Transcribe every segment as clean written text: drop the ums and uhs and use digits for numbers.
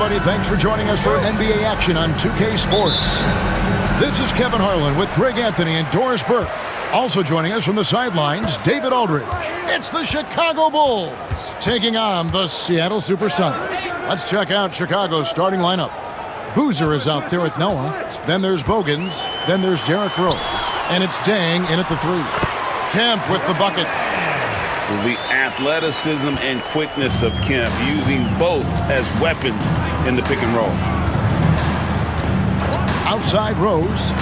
everybody. Thanks for joining us for NBA action on 2K Sports. This is Kevin Harlan with Greg Anthony and Doris Burke. Also joining us from the sidelines, David Aldridge. It's the Chicago Bulls taking on the Seattle Supersonics. Let's check out Chicago's starting lineup. Boozer is out there with Noah. Then there's Bogans. Then there's Derrick Rose. And it's Dang in at the 3. Kemp with the bucket. The athleticism and quickness of Kemp, using both as weapons in the pick and roll. Outside Rose.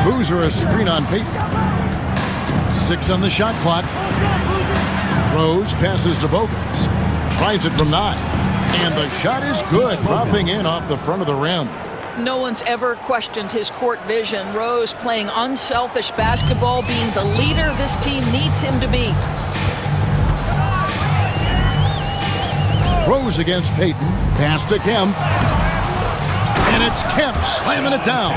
Boozer a screen on Payton. 6 on the shot clock. Rose passes to Bogans. Tries it from 9. And the shot is good, dropping in off the front of the rim. No one's ever questioned his court vision. Rose playing unselfish basketball, being the leader this team needs him to be. Rose against Payton. Pass to Kemp. And it's Kemp slamming it down.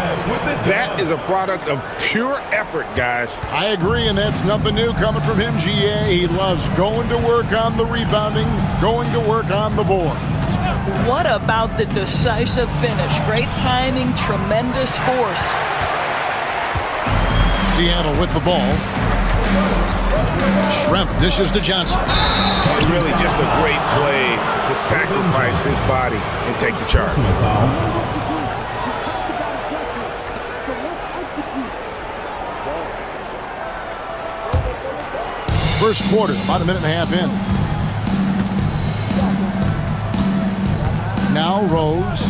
That is a product of pure effort, guys. I agree, and that's nothing new coming from him, GA. He loves going to work on the rebounding, going to work on the board. What about the decisive finish? Great timing, tremendous force. Seattle with the ball. Schrempf dishes to Johnson. Really just a great play to sacrifice his body and take the charge. First quarter, about a minute and a half in. Now Rose.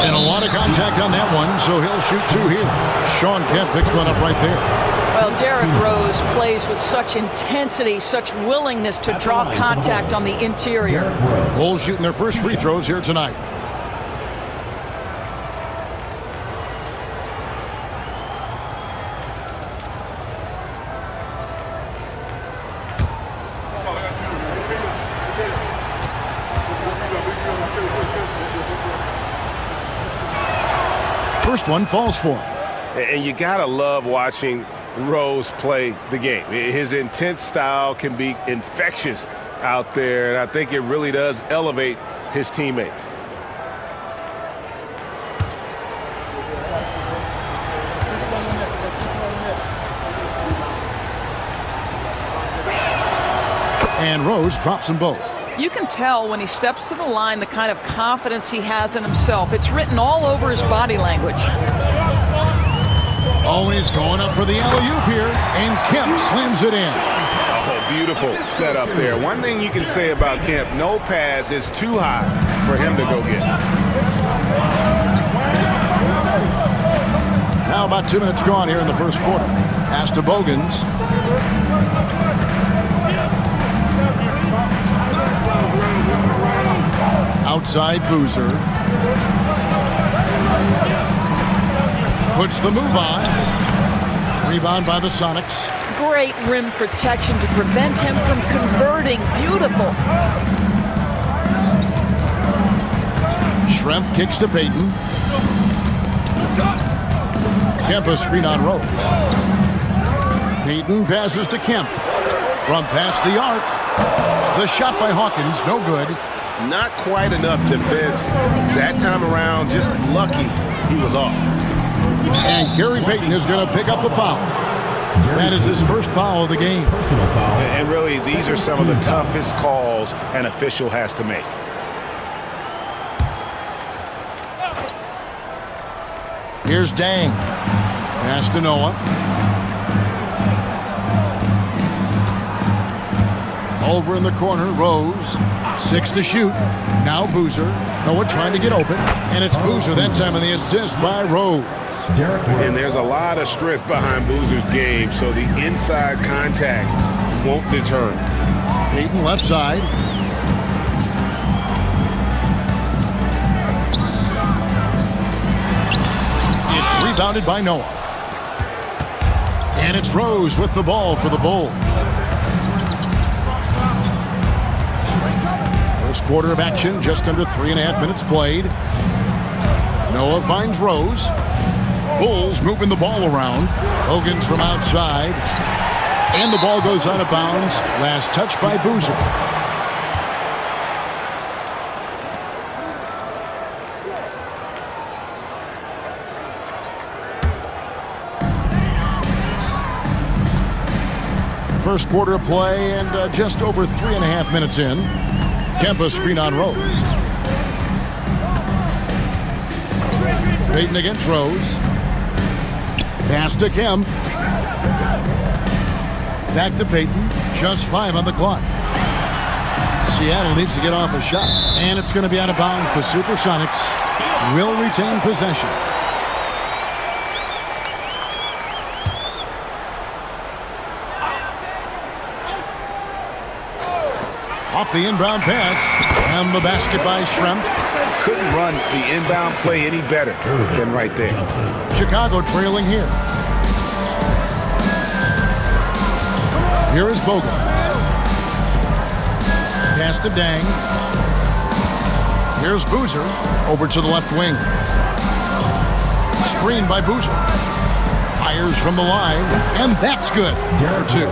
And a lot of contact on that one, so he'll shoot 2 here. Sean Kemp picks one up right there. Well, Derrick Rose plays with such intensity, such willingness to draw contact on the interior. Bulls shooting their first free throws here tonight. First one falls for him. And you gotta love watching Rose play the game. His intense style can be infectious out there, and I think it really does elevate his teammates. And Rose drops them both. You can tell when he steps to the line the kind of confidence he has in himself. It's written all over his body language. Always going up for the alley-oop here, and Kemp slams it in. Oh, beautiful setup there. One thing you can say about Kemp, no pass is too high for him to go get. Now about 2 minutes gone here in the first quarter. Pass to Bogans. Outside Boozer. Puts the move on. Rebound by the Sonics. Great rim protection to prevent him from converting. Beautiful. Schrempf kicks to Payton. Kemp a screen on Rose. Payton passes to Kemp. From past the arc. The shot by Hawkins, no good. Not quite enough defense that time around. Just lucky he was off. And Gary Payton is going to pick up the foul. That is his first foul of the game. And really, these are some of the toughest calls an official has to make. Here's Dang. Pass to Noah. Over in the corner, Rose. 6 to shoot. Now Boozer. Noah trying to get open. And it's Boozer that time on the assist by Rose. And there's a lot of strength behind Boozer's game, so the inside contact won't deter him. Payton left side. It's rebounded by Noah. And it's Rose with the ball for the Bulls. First quarter of action, just under 3.5 minutes played. Noah finds Rose. Bulls moving the ball around. Hogan's from outside. And the ball goes out of bounds. Last touch by Boozer. First quarter of play and just over 3.5 minutes in. Kempa screen on Rose. Payton against Rose. Pass to Kemp. Back to Payton. Just 5 on the clock. Seattle needs to get off a shot. And it's going to be out of bounds. The Supersonics will retain possession. Off the inbound pass. And the basket by Schrempf. Couldn't run the inbound play any better than right there. Chicago trailing here. Here is Bogut. Pass to Dang. Here's Boozer. Over to the left wing. Screen by Boozer. Fires from the line. And that's good. For 2.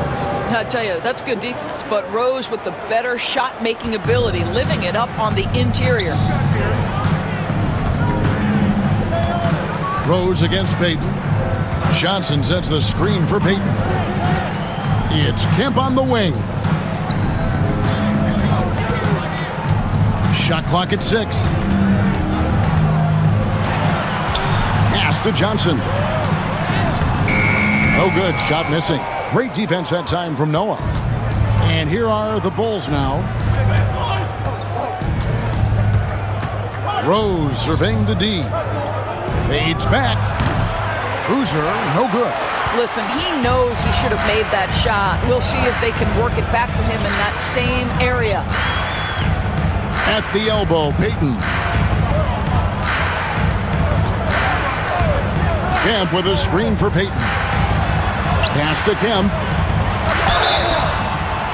I tell you, that's good defense. But Rose with the better shot-making ability, living it up on the interior. Rose against Payton. Johnson sets the screen for Payton. It's Kemp on the wing. Shot clock at 6. Pass to Johnson. No good. Shot missing. Great defense that time from Noah. And here are the Bulls now. Rose surveying the D. Fades back. Boozer, no good. Listen, he knows he should have made that shot. We'll see if they can work it back to him in that same area. At the elbow, Payton. Kemp with a screen for Payton. Pass to Kemp.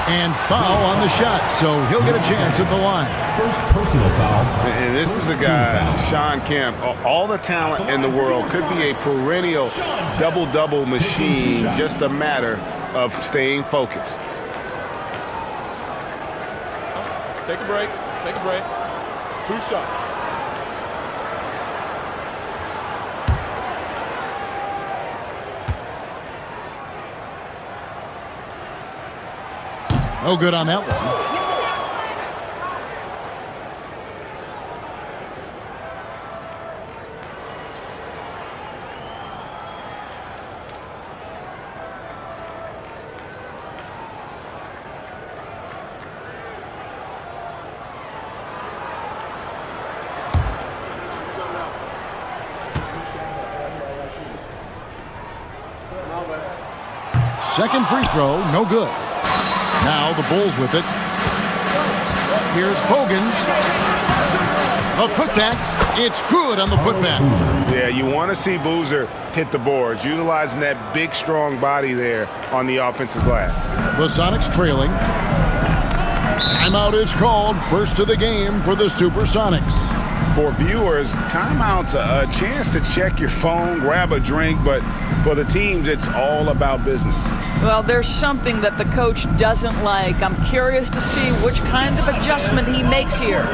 And foul on the shot, so he'll get a chance at the line. First personal foul. And this is a guy, Shawn Kemp, all the talent in the world, could be a perennial double-double machine, just a matter of staying focused. Take a break. Take a break. 2 shots. No good on that one. Second free throw, no good. Now the Bulls with it. Here's Bogans. A putback. It's good on the putback. Yeah, you want to see Boozer hit the boards, utilizing that big, strong body there on the offensive glass. The Sonics trailing. Timeout is called. First of the game for the Supersonics. For viewers, timeout's a chance to check your phone, grab a drink, but for the teams, it's all about business. Well, there's something that the coach doesn't like. I'm curious to see which kind of adjustment he makes here.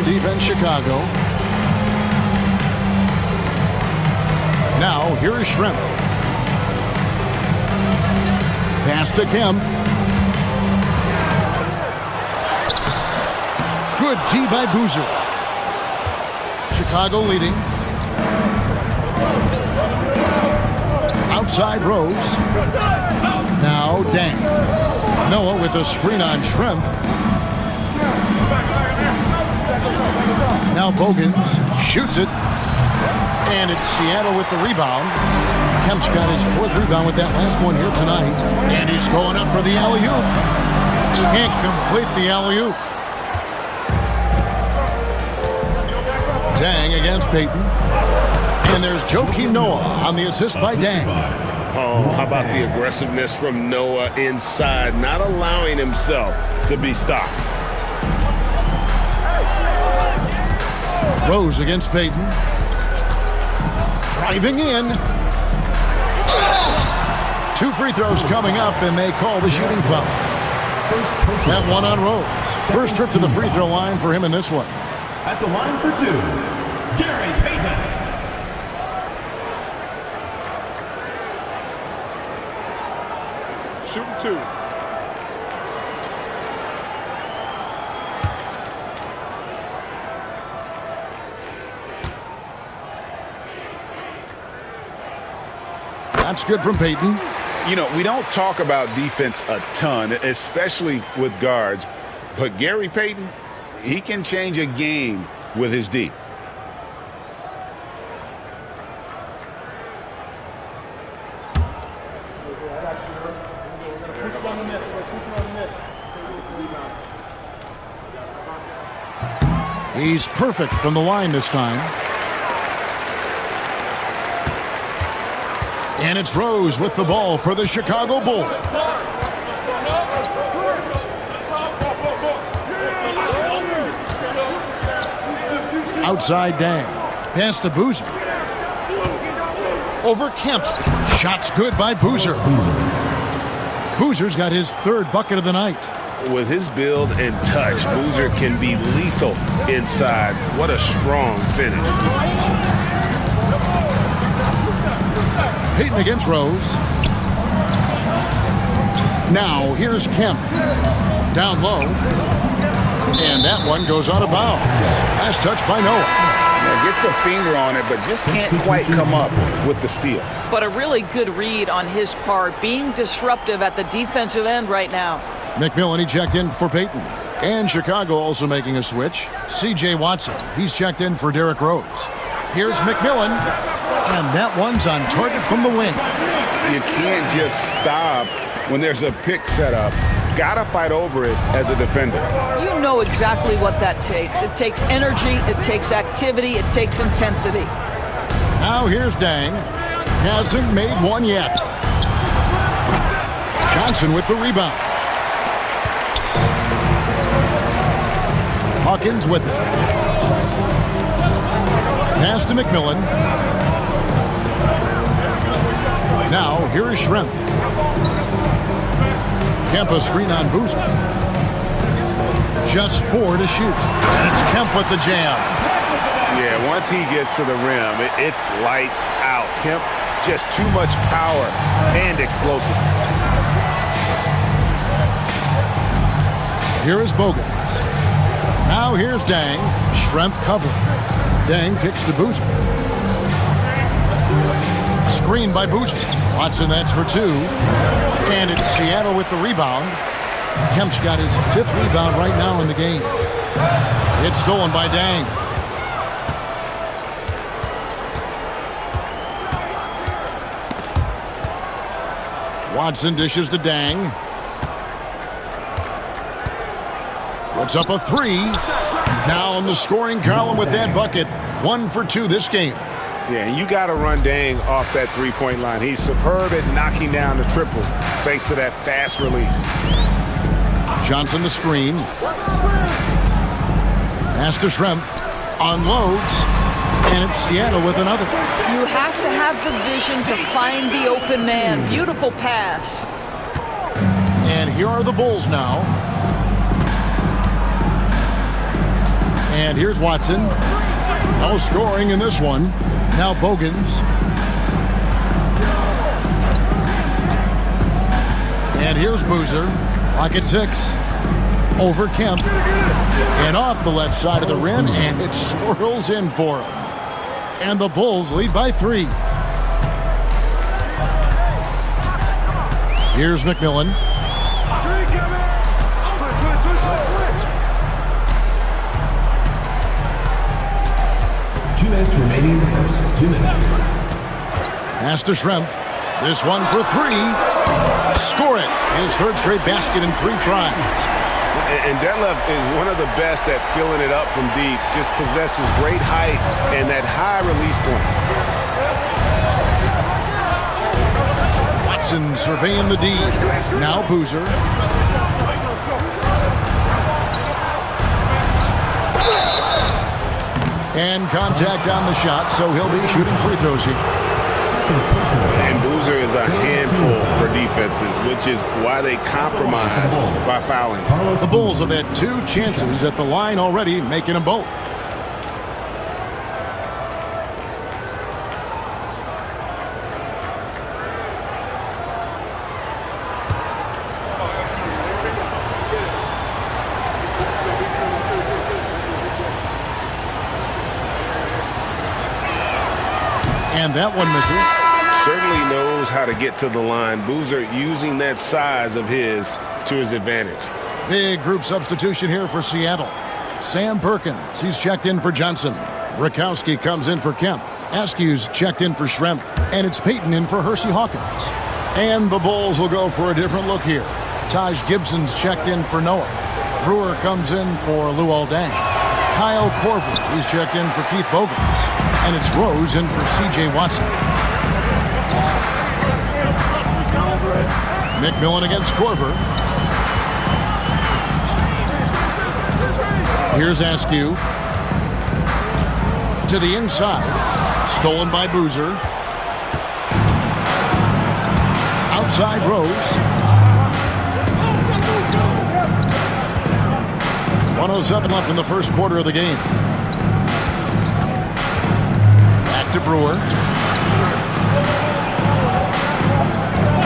Defense Chicago. Now here is Schrempf. Pass to Kemp. Good D by Boozer. Chicago leading. Outside Rose. Now Dang. Noah with a screen on Schrempf. Now Bogans shoots it. And it's Seattle with the rebound. Kemp's got his 4th rebound with that last one here tonight. And he's going up for the alley-oop. Can't complete the alley-oop. Dang against Payton. And there's Joakim Noah on the assist by Dang. Oh, how about the aggressiveness from Noah inside, not allowing himself to be stopped. Rose against Payton. Driving in. 2 free throws coming up, and they call the shooting foul. That one on Rose. First trip to the free throw line for him in this one. At the line for 2, Gary Payton. Shooting 2. That's good from Payton. You know, we don't talk about defense a ton, especially with guards, but Gary Payton, he can change a game with his D. He's perfect from the line this time. And it's Rose with the ball for the Chicago Bulls. Outside Dang. Pass to Boozer. Over Kemp. Shots good by Boozer. Boozer's got his 3rd bucket of the night. With his build and touch, Boozer can be lethal inside. What a strong finish. Payton against Rose. Now here's Kemp. Down low. And that one goes out of bounds. Last touch by Noah. Yeah, gets a finger on it, but just can't quite come up with the steal. But a really good read on his part, being disruptive at the defensive end right now. McMillan, he checked in for Payton. And Chicago also making a switch. C.J. Watson, he's checked in for Derrick Rose. Here's McMillan. And that one's on target from the wing. You can't just stop when there's a pick set up. Gotta fight over it as a defender. You know exactly what that takes. It takes energy, it takes activity, it takes intensity. Now here's Dang. Hasn't made one yet. Johnson with the rebound. Hawkins with it. Pass to McMillan. Now, here is Schrempf. Kemp a screen on Boozer. Just 4 to shoot. And it's Kemp with the jam. Yeah, once he gets to the rim, it's lights out. Kemp, just too much power and explosive. Here is Bogans. Now here's Dang. Schrempf cover. Dang kicks to Boozer. Screen by Boozer. Watson, that's for 2. And it's Seattle with the rebound. Kemp's got his 5th rebound right now in the game. It's stolen by Dang. Watson dishes to Dang. Puts up a 3. Now in the scoring column with that bucket. 1 for 2 this game. Yeah, and you got to run Dang off that three-point line. He's superb at knocking down the triple thanks to that fast release. Johnson the screen. Pass to Schrempf. Unloads. And it's Seattle with another. You have to have the vision to find the open man. Beautiful pass. And here are the Bulls now. And here's Watson. No scoring in this one. Now Bogans. And here's Boozer. Lock at 6. Over Kemp. And off the left side of the rim. And it swirls in for him. And the Bulls lead by 3. Here's McMillan. Minutes remaining in the first. 2 minutes. Pass to Schrempf. This one for three. Score it. His third straight basket in 3 tries. And Detlef is one of the best at filling it up from deep. Just possesses great height and that high release point. Watson surveying the D. Now Boozer. And contact on the shot, so he'll be shooting free throws here. And Boozer is a handful for defenses, which is why they compromise by fouling. The Bulls have had 2 chances at the line already, making them both. And that one misses. Certainly knows how to get to the line. Boozer using that size of his to his advantage. Big group substitution here for Seattle. Sam Perkins, he's checked in for Johnson. Rakowski comes in for Kemp. Askew's checked in for Schrempf. And it's Payton in for Hersey Hawkins. And the Bulls will go for a different look here. Taj Gibson's checked in for Noah. Brewer comes in for Luol Deng. Kyle Korver, he's checked in for Keith Bogans. And it's Rose in for C.J. Watson. McMillan against Korver. Here's Askew. To the inside. Stolen by Boozer. Outside Rose. 1:07 left in the first quarter of the game. Back to Brewer.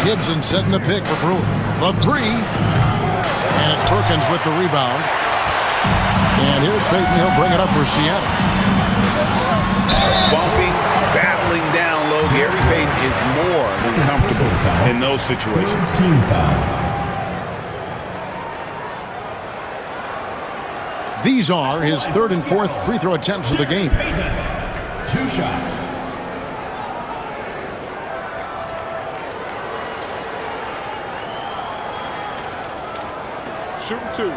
Gibson setting the pick for Brewer. The 3. And it's Perkins with the rebound. And here's Payton. He'll bring it up for Seattle. Bumpy, battling down low. Gary Payton is more than comfortable in those situations. Team foul. These are his 3rd and 4th free throw attempts of the game. 2 shots. Shooting 2.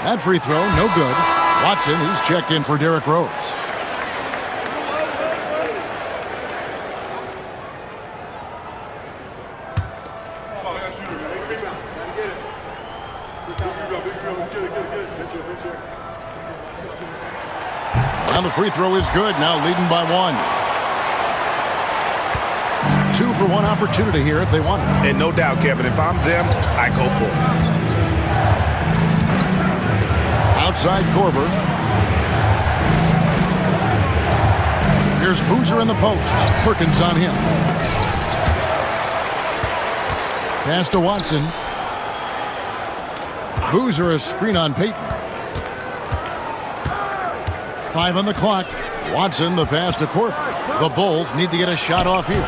That free throw, no good. Watson, he's checked in for Derrick Rose. And the free throw is good, now leading by 1. 2 for 1 opportunity here if they want it. And no doubt, Kevin, if I'm them, I go for it. Outside Korver. Here's Boozer in the post. Perkins on him. Pass to Watson. Boozer a screen on Payton. 5 on the clock. Watson the pass to Korver. The Bulls need to get a shot off here.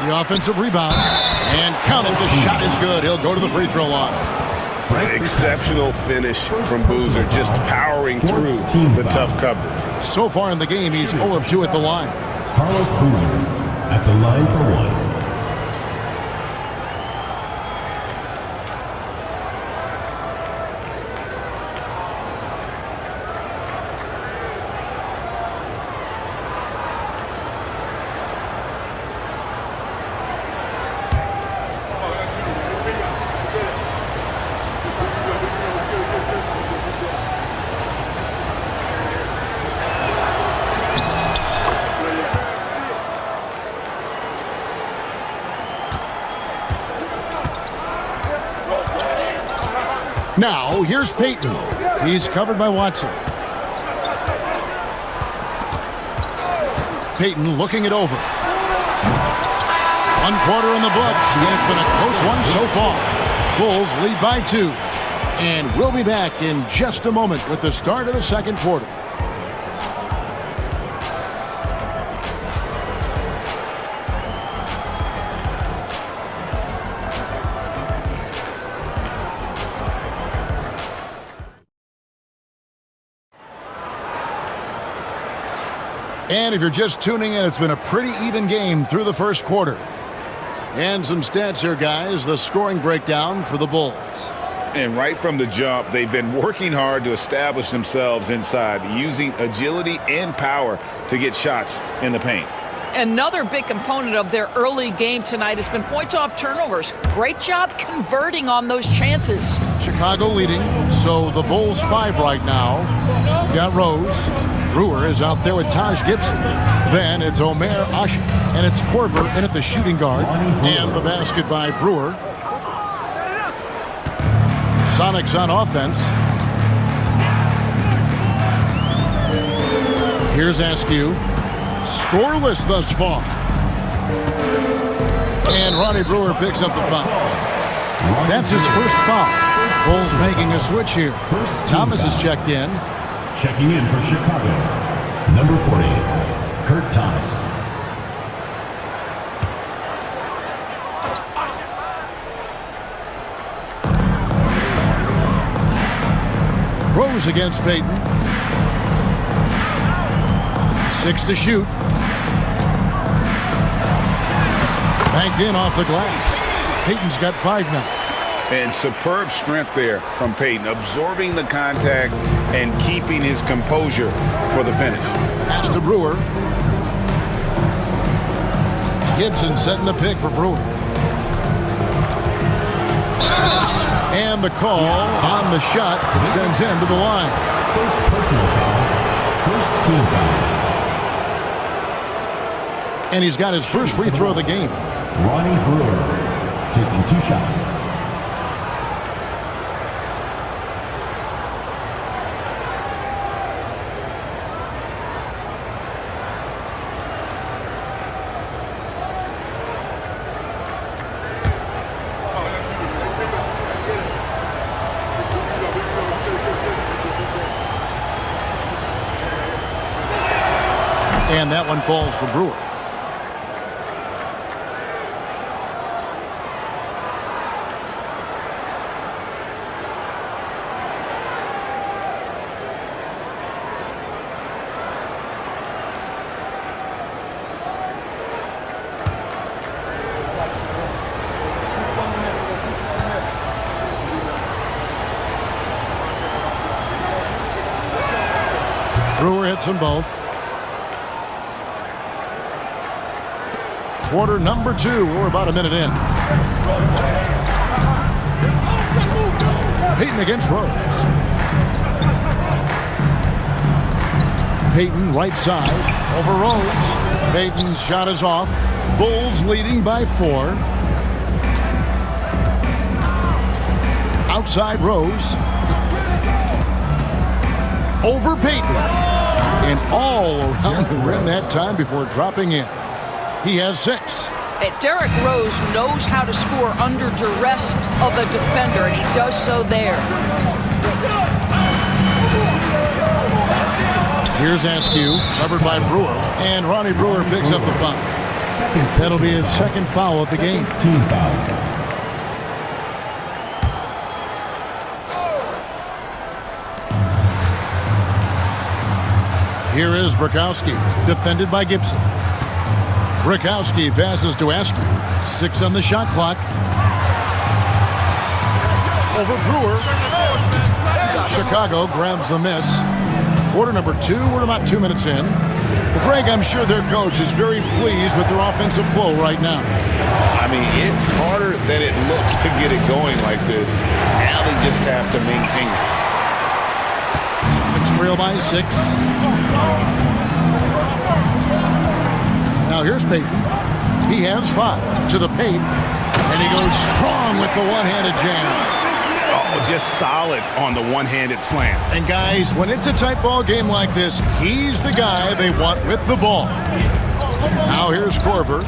The offensive rebound. And count it. The shot is good. He'll go to the free throw line. An exceptional finish from Boozer, just powering through the tough coverage. So far in the game, he's 0 of 2 at the line. Carlos Boozer at the line for 1. Now, here's Payton. He's covered by Watson. Payton looking it over. 1 quarter in the books, and it's been a close one so far. Bulls lead by 2. And we'll be back in just a moment with the start of the second quarter. And if you're just tuning in, it's been a pretty even game through the first quarter. And some stats here, guys. The scoring breakdown for the Bulls. And right from the jump, they've been working hard to establish themselves inside, using agility and power to get shots in the paint. Another big component of their early game tonight has been points off turnovers. Great job converting on those chances. Chicago leading, so the Bulls 5 right now. Got Rose. Brewer is out there with Taj Gibson. Then it's Omer Asha, and it's Korver in at the shooting guard. And the basket by Brewer. Sonics on offense. Here's Askew. Scoreless thus far. And Ronnie Brewer picks up the foul. That's his first foul. Bulls making a switch here. Thomas is checked in. Checking in for Chicago, number 40, Kurt Thomas. Rose against Payton. 6 to shoot. Banked in off the glass. Payton's got 5 now. And superb strength there from Payton, absorbing the contact and keeping his composure for the finish. Pass to Brewer. Gibson setting the pick for Brewer. And the call on the shot sends him to the line. First personal foul, first team foul. And he's got his first free throw of the game. Ronnie Brewer taking 2 shots. And that one falls for Brewer. Brewer hits them both. Quarter number 2. We're about a minute in. Payton against Rose. Payton right side over Rose. Payton's shot is off. Bulls leading by 4. Outside Rose. Over Payton. And all around the rim that time before dropping in. He has 6. Derrick Rose knows how to score under duress of a defender, and he does so there. Here's Askew, covered by Brewer, and Ronnie Brewer picks up the foul. That'll be his second foul of the game. Team foul. Here is Brakowski, defended by Gibson. Brakowski passes to Askew. 6 on the shot clock. Over Brewer. Chicago grabs the miss. Quarter number 2. We're about 2 minutes in. Well, Greg, I'm sure their coach is very pleased with their offensive flow right now. I mean, it's harder than it looks to get it going like this. Now they just have to maintain it. Sonics trail by 6. Now here's Payton. He has 5 to the paint, and he goes strong with the one-handed jam. Oh, just solid on the one-handed slam. And guys, when it's a tight ball game like this, he's the guy they want with the ball. Now here's Korver.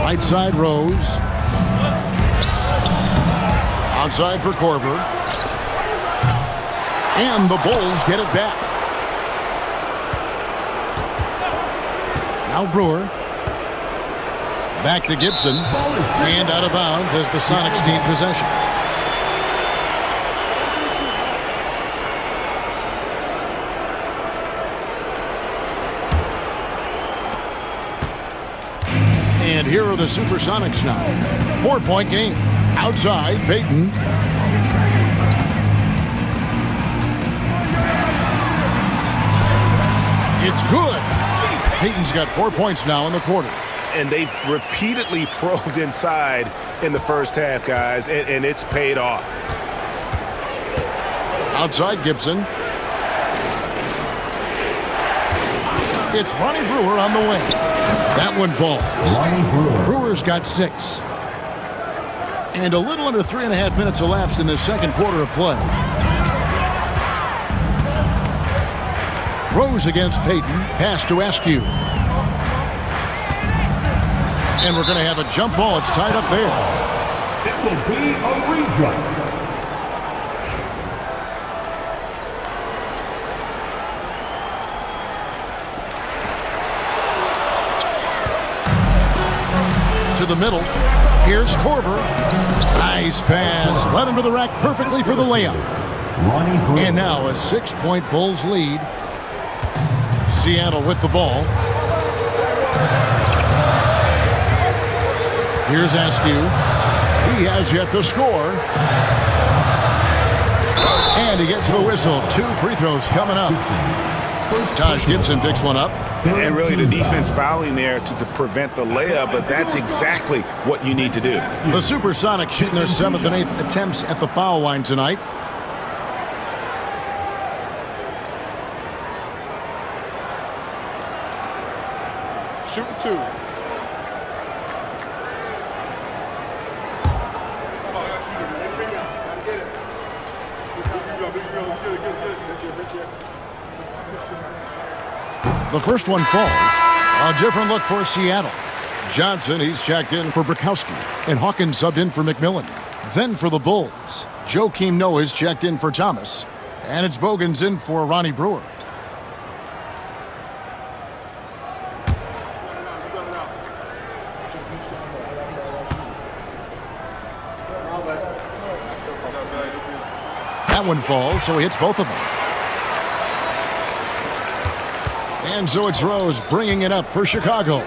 Right side Rose. Outside for Korver. And the Bulls get it back. Now Brewer. Back to Gibson. And out of bounds as the Sonics gain possession. And here are the Supersonics now. 4-point game. Outside, Payton. It's good. Payton's got 4 points now in the quarter. And they've repeatedly probed inside in the first half, guys, and it's paid off. Outside, Gibson. It's Ronnie Brewer on the wing. That one falls. Brewer's got 6. And a little under 3.5 minutes elapsed in the second quarter of play. Rose against Payton. Pass to Askew. And we're going to have a jump ball. It's tied up there. It will be a rejump. To the middle. Here's Korver. Nice pass. Led him to the rack perfectly for the layup. And now a 6-point Bulls lead. Seattle with the ball. Here's Askew. He has yet to score. And he gets the whistle. 2 free throws coming up. Taj Gibson picks one up. And really the defense fouling there to prevent the layup, but that's exactly what you need to do. The Supersonics shooting their 7th and 8th attempts at the foul line tonight. Shooting 2. The first one falls. A different look for Seattle. Johnson, he's checked in for Bukowski. And Hawkins subbed in for McMillan. Then for the Bulls, Joakim Noah's checked in for Thomas. And it's Bogans in for Ronnie Brewer. That one falls, so he hits both of them. And so it's Rose bringing it up for Chicago.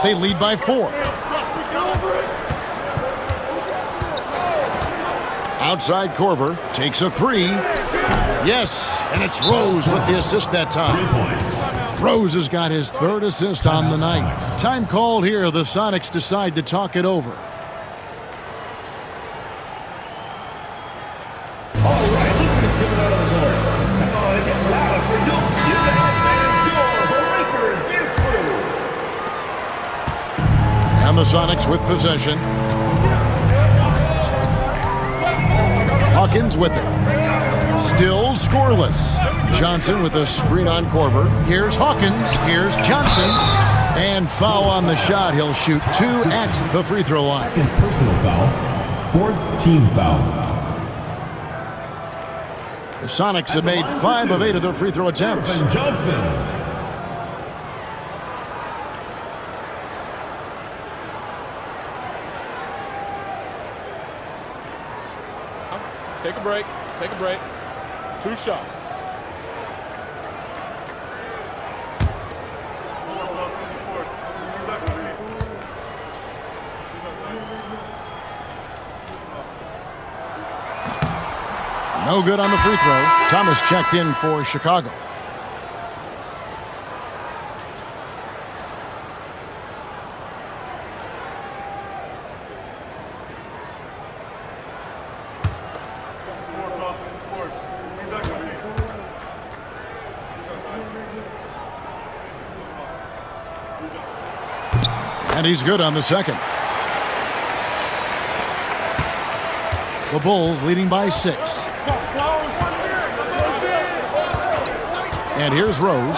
They lead by 4. Outside, Korver takes a 3. Yes, and it's Rose with the assist that time. Rose has got his 3rd assist on the night. Time called here. The Sonics decide to talk it over. The Sonics with possession. Hawkins with it. Still scoreless. Johnson with a screen on Korver. Here's Hawkins. Here's Johnson. And foul on the shot. He'll shoot 2 at the free throw line. Second personal foul. 4th team foul. The Sonics have made 5 of 8 of their free throw attempts. Johnson. Take a break. Take a break. 2 shots. No good on the free throw. Thomas checked in for Chicago. And he's good on the second. The Bulls leading by 6. And here's Rose.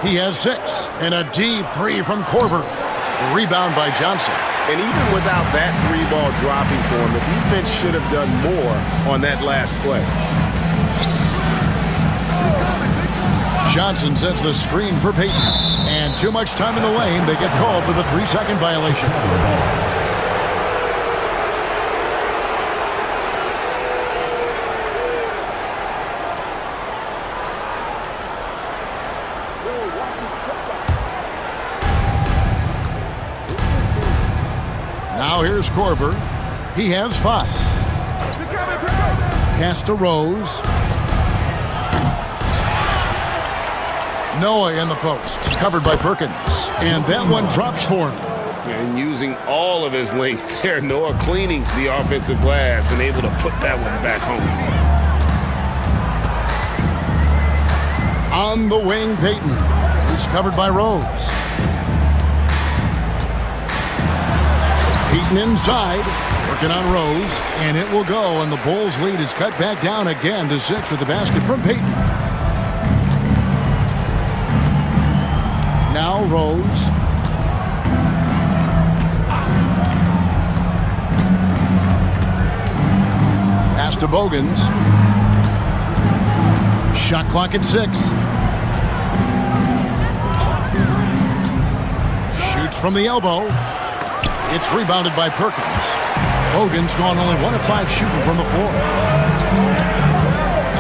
He has 6. And a deep 3 from Korver. Rebound by Johnson. And even without that 3-ball dropping for him, the defense should have done more on that last play. Johnson sets the screen for Payton. And too much time in the lane. They get called for the 3-second violation. Here's Korver. He has 5. Pass to Rose. Noah in the post. Covered by Perkins. And that one drops for him. And using all of his length there, Noah cleaning the offensive glass and able to put that one back home. On the wing, Payton. He's covered by Rose. Payton inside, working on Rose, and it will go, and the Bulls' lead is cut back down again to 6 with the basket from Payton. Now Rose. Pass to Bogans. Shot clock at 6. Shoots from the elbow. It's rebounded by Perkins. Bogans gone only 1 of 5 shooting from the floor.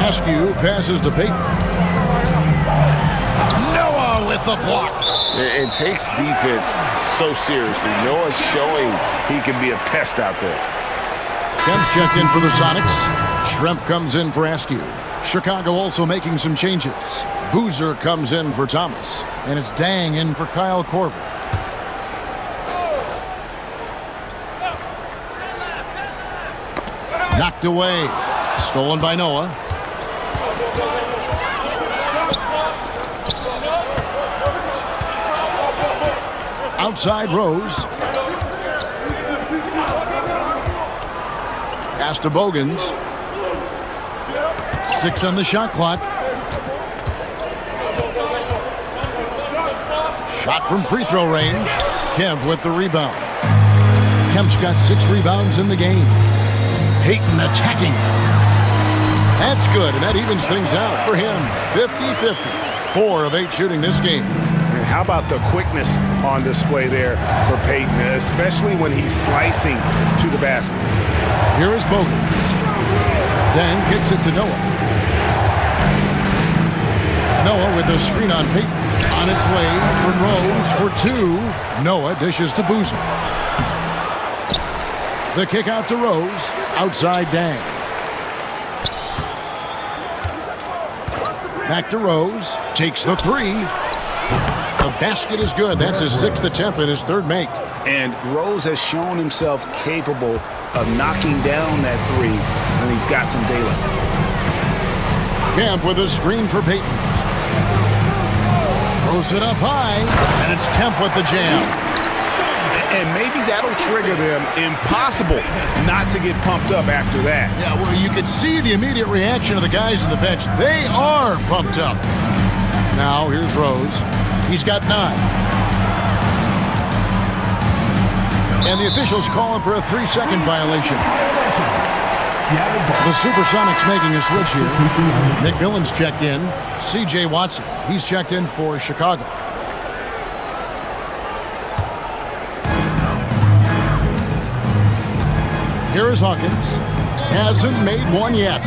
Askew passes to Payton. Noah with the block. It takes defense so seriously. Noah's showing he can be a pest out there. Kemp's checked in for the Sonics. Schrempf comes in for Askew. Chicago also making some changes. Boozer comes in for Thomas. And it's Dang in for Kyle Korver. Knocked away. Stolen by Noah. Outside Rose. Pass to Bogans. 6 on the shot clock. Shot from free throw range. Kemp with the rebound. Kemp's got 6 rebounds in the game. Payton attacking. That's good, and that evens things out for him. 50-50. 4 of 8 shooting this game. And how about the quickness on display there for Payton, especially when he's slicing to the basket. Here is Bogans. Then kicks it to Noah. Noah with a screen on Payton. On its way from Rose for 2. Noah dishes to Boozer. The kick out to Rose. Outside Dang. Back to Rose. Takes the 3. The basket is good. That's his 6th attempt and his 3rd make. And Rose has shown himself capable of knocking down that 3 when he's got some daylight. Kemp with a screen for Payton. Throws it up high, and it's Kemp with the jam. And maybe that'll trigger them. Impossible not to get pumped up after that. Yeah, well, you could see the immediate reaction of the guys on the bench. They are pumped up. Now, here's Rose. He's got 9. And the officials call him for a 3-second violation. The Supersonics making a switch here. McMillan's checked in. C.J. Watson, he's checked in for Chicago. Here is Hawkins. Hasn't made one yet.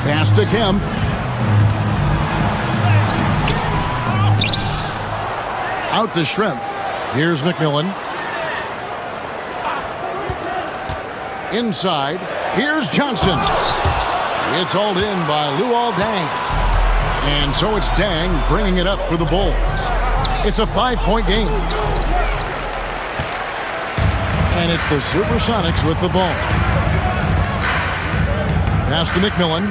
Pass to Kemp. Out to Schrempf. Here's McMillan. Inside. Here's Johnson. It's hauled in by Luol Deng. And so it's Deng bringing it up for the Bulls. It's a 5-point game. And it's the Supersonics with the ball. Pass to McMillan.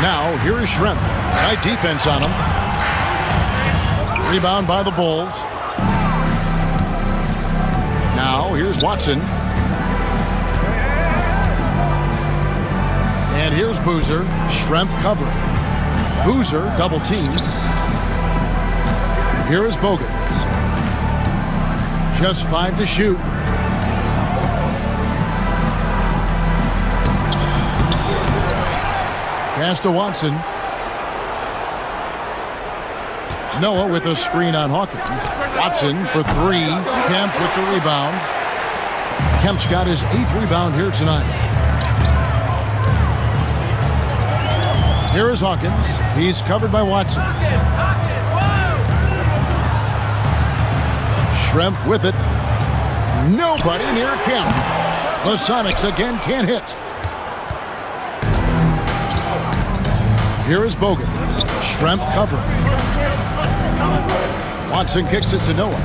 Now, here is Schrempf. Tight defense on him. Rebound by the Bulls. Now, here's Watson. And here's Boozer. Schrempf covering. Boozer double teamed. Here is Bogans. Just 5 to shoot. Pass to Watson. Noah with a screen on Hawkins. Watson for 3. Kemp with the rebound. Kemp's got his 8th rebound here tonight. Here is Hawkins. He's covered by Watson. Schrempf with it. Nobody near Kemp. The Sonics again can't hit. Here is Bogans. Schrempf covering. Watson kicks it to Noah.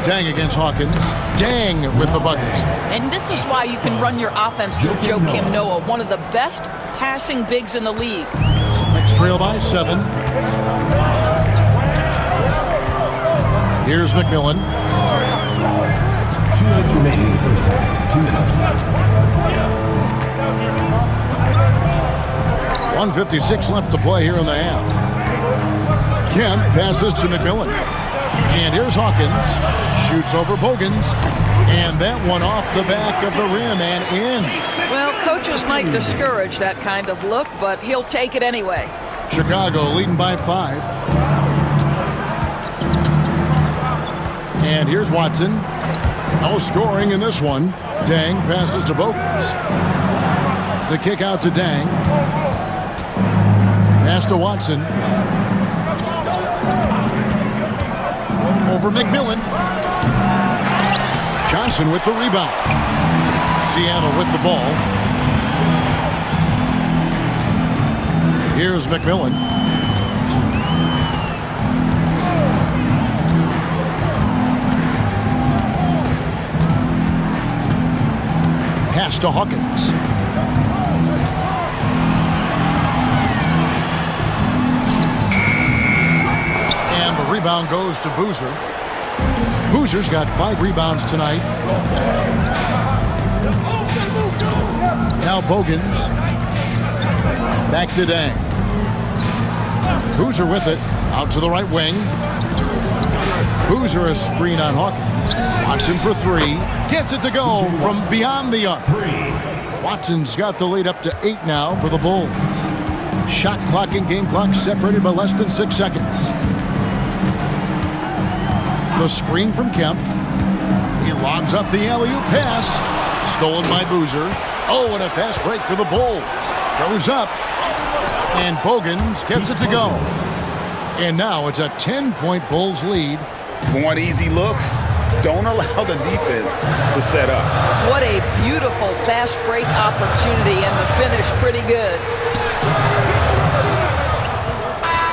Dang against Hawkins. Dang with the bucket. And this is why you can run your offense through Joakim Noah, one of the best passing bigs in the league. Sonics trail by 7. Here's McMillan. 2 minutes remaining in the first half. 2 minutes. 1:56 left to play here in the half. Kemp passes to McMillan. And here's Hawkins. Shoots over Bogans. And that one off the back of the rim and in. Well, coaches might discourage that kind of look, but he'll take it anyway. Chicago leading by 5. And here's Watson. No scoring in this one. Dang passes to Bogans. The kick out to Dang. Pass to Watson. Over McMillan. Johnson with the rebound. Seattle with the ball. Here's McMillan. Pass to Hawkins. And the rebound goes to Boozer. Boozer's got 5 rebounds tonight. Now Bogans. Back to Dang. Boozer with it. Out to the right wing. Boozer a screen on Hawkins. Watson for 3. Gets it to go from beyond the arc. Watson's got the lead up to 8 now for the Bulls. Shot clock and game clock separated by less than 6 seconds. The screen from Kemp. He lobs up the alley-oop pass. Stolen by Boozer. Oh, and a fast break for the Bulls. Goes up. And Bogans gets it to go. And now it's a 10-point Bulls lead. Want easy looks? Don't allow the defense to set up. What a beautiful fast break opportunity, and the finish pretty good.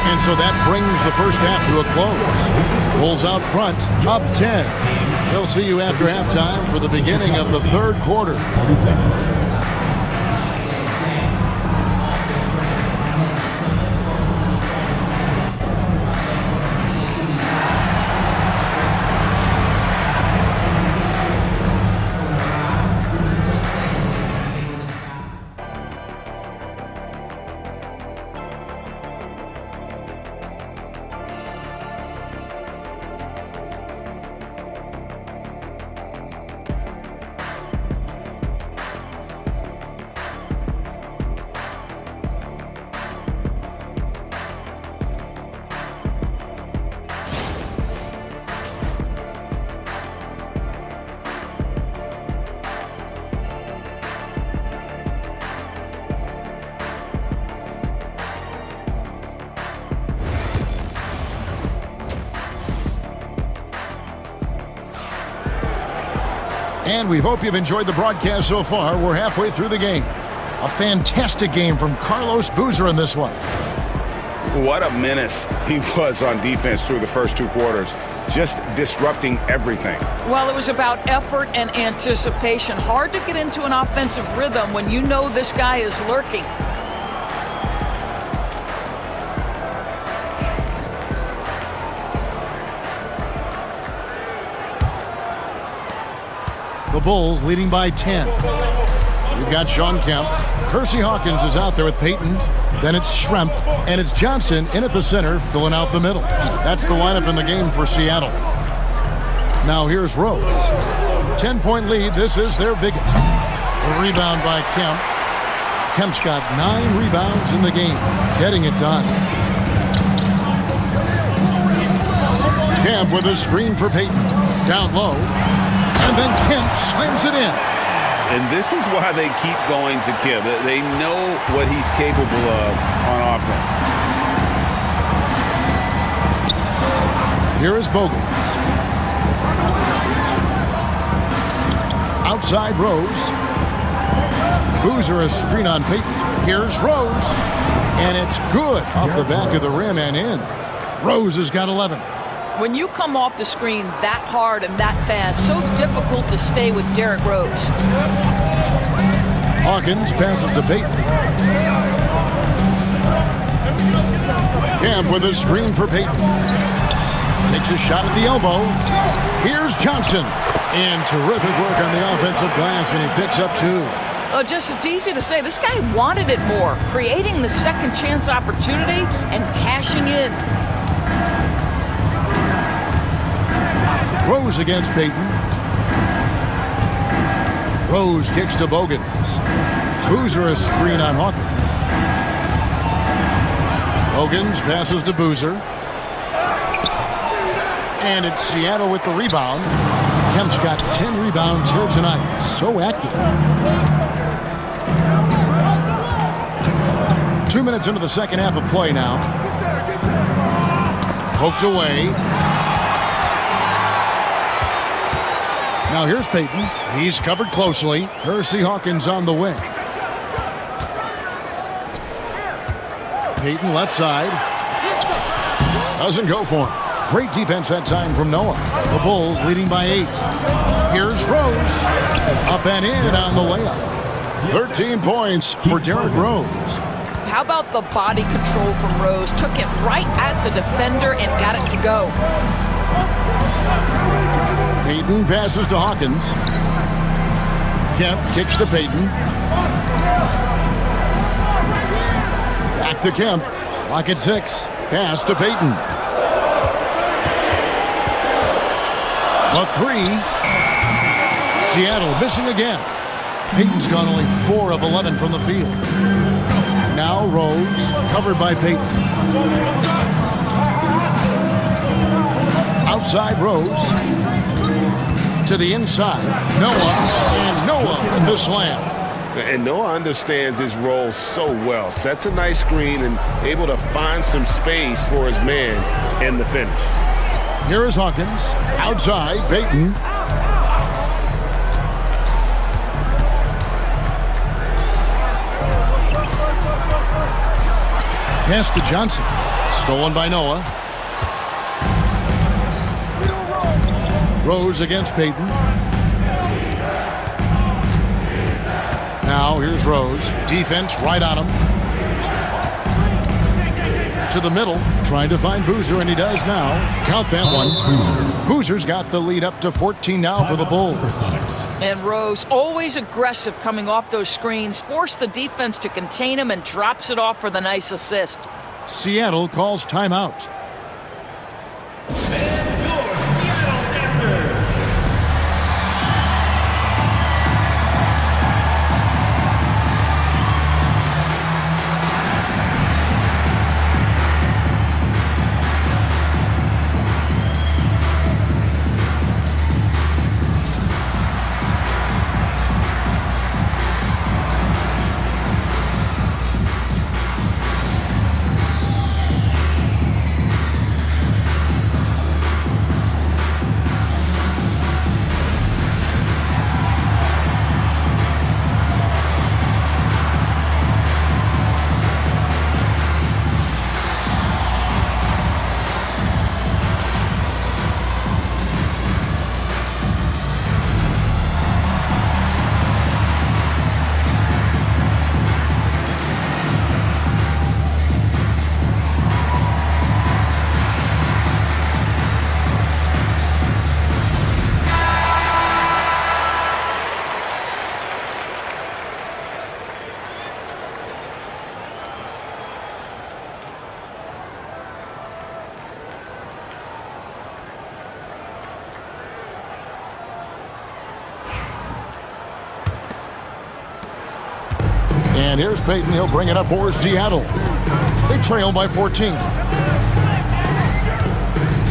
And so that brings the first half to a close. Bulls out front, up 10. We'll see you after halftime for the beginning of the third quarter. 40 seconds. And we hope you've enjoyed the broadcast so far. We're halfway through the game. A fantastic game from Carlos Boozer in this one. What a menace he was on defense through the first 2 quarters. Just disrupting everything. Well, it was about effort and anticipation. Hard to get into an offensive rhythm when you know this guy is lurking. The Bulls leading by 10. We've got Sean Kemp. Percy Hawkins is out there with Payton. Then it's Schrempf, and it's Johnson in at the center, filling out the middle. That's the lineup in the game for Seattle. Now here's Rose. 10-point lead. This is their biggest. A rebound by Kemp. Kemp's got 9 rebounds in the game, getting it done. Kemp with a screen for Payton. Down low. And then Kemp slams it in. And this is why they keep going to Kemp. They know what he's capable of on offense. Here is Bogans. Outside Rose. Boozer a screen on Payton. Here's Rose. And it's good off the back of the rim and in. Rose has got 11. When you come off the screen that hard and that fast, so difficult to stay with Derrick Rose. Hawkins passes to Payton. Camp with a screen for Payton. Takes a shot at the elbow. Here's Johnson. And terrific work on the offensive glass, and he picks up 2. It's easy to say. This guy wanted it more, creating the second chance opportunity and cashing in. Rose against Payton. Rose kicks to Bogans. Boozer a screen on Hawkins. Bogans passes to Boozer. And it's Seattle with the rebound. Kemp's got 10 rebounds here tonight. So active. 2 minutes into the second half of play now. Poked away. Now here's Payton. He's covered closely. Hersey Hawkins on the wing. Payton left side. Doesn't go for him. Great defense that time from Noah. The Bulls leading by 8. Here's Rose. Up and in on the layup. 13 points for Derrick Rose. How about the body control from Rose? Took it right at the defender and got it to go. Payton passes to Hawkins. Kemp kicks to Payton. Back to Kemp. Clock at 6. Pass to Payton. A 3. Seattle missing again. Payton's gone only 4 of 11 from the field. Now Rose, covered by Payton. Outside Rose. To the inside. Noah. And Noah with the slam. And Noah understands his role so well. Sets a nice screen and able to find some space for his man in the finish. Here is Hawkins. Outside, Payton. Pass to Johnson. Stolen by Noah. Rose against Payton. Now here's Rose. Defense right on him. To the middle. Trying to find Boozer, and he does now. Count that one. Boozer's got the lead up to 14 now for the Bulls. And Rose, always aggressive coming off those screens, forced the defense to contain him and drops it off for the nice assist. Seattle calls timeout. And here's Payton. He'll bring it up for Seattle. They trail by 14.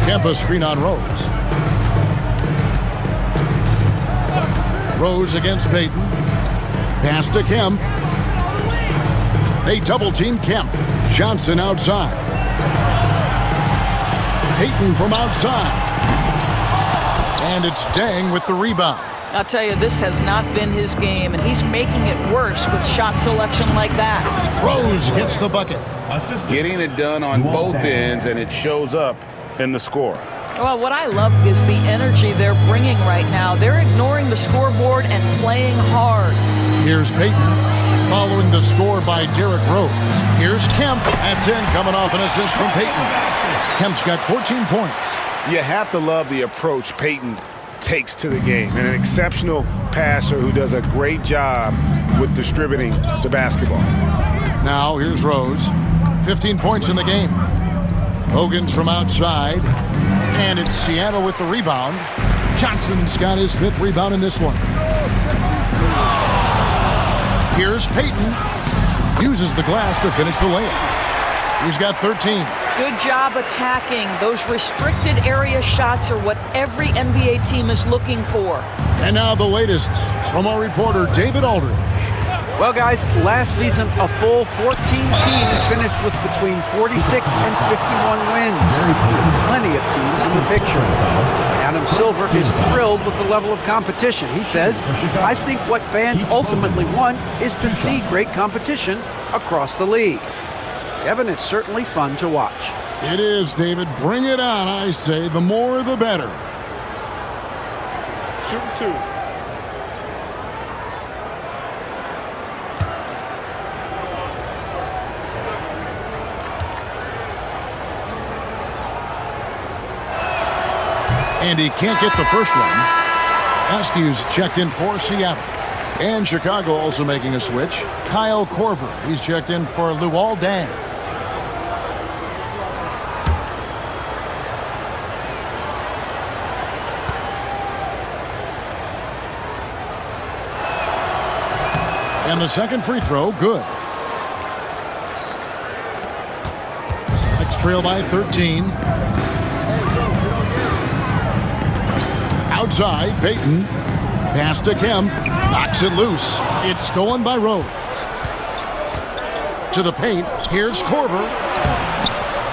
Kemp screen on Rose. Rose against Payton. Pass to Kemp. They double-team Kemp. Johnson outside. Payton from outside. And it's Dang with the rebound. I'll tell you, this has not been his game, and he's making it worse with shot selection like that. Rose gets the bucket. Getting it done on both ends, and it shows up in the score. Well, what I love is the energy they're bringing right now. They're ignoring the scoreboard and playing hard. Here's Payton, following the score by Derrick Rose. Here's Kemp. That's in, coming off an assist from Payton. Kemp's got 14 points. You have to love the approach Payton takes to the game. And an exceptional passer who does a great job with distributing the basketball. Now, here's Rose. 15 points in the game. Hogan's from outside. And it's Seattle with the rebound. Johnson's got his 5th rebound in this one. Here's Payton. Uses the glass to finish the layup. He's got 13. Good job attacking. Those restricted area shots are what every NBA team is looking for. And now the latest from our reporter, David Aldridge. Well, guys, last season, a full 14 teams finished with between 46 and 51 wins. Plenty of teams in the picture. Adam Silver is thrilled with the level of competition. He says, I think what fans ultimately want is to see great competition across the league. Kevin, it's certainly fun to watch. It is, David. Bring it on, I say. The more, the better. Shooting 2. And he can't get the first one. Askew's checked in for Seattle. And Chicago also making a switch. Kyle Korver, he's checked in for Luol Deng. And the second free throw, good. Next trail by 13. Outside, Payton. Pass to Kemp. Knocks it loose. It's stolen by Rose. To the paint. Here's Korver.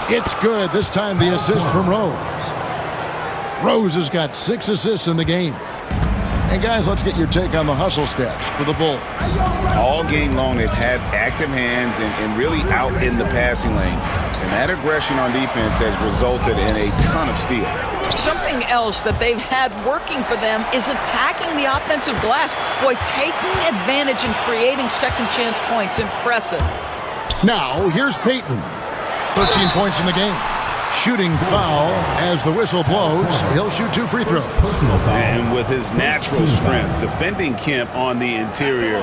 It's good. This time the assist from Rose. Rose has got 6 assists in the game. Hey, guys, let's get your take on the hustle stats for the Bulls. All game long, they've had active hands and really out in the passing lanes. And that aggression on defense has resulted in a ton of steals. Something else that they've had working for them is attacking the offensive glass. Boy, taking advantage and creating second chance points. Impressive. Now, here's Payton. 13 points in the game. Shooting foul as the whistle blows. He'll shoot 2 free throws. And with his natural strength, defending Kemp on the interior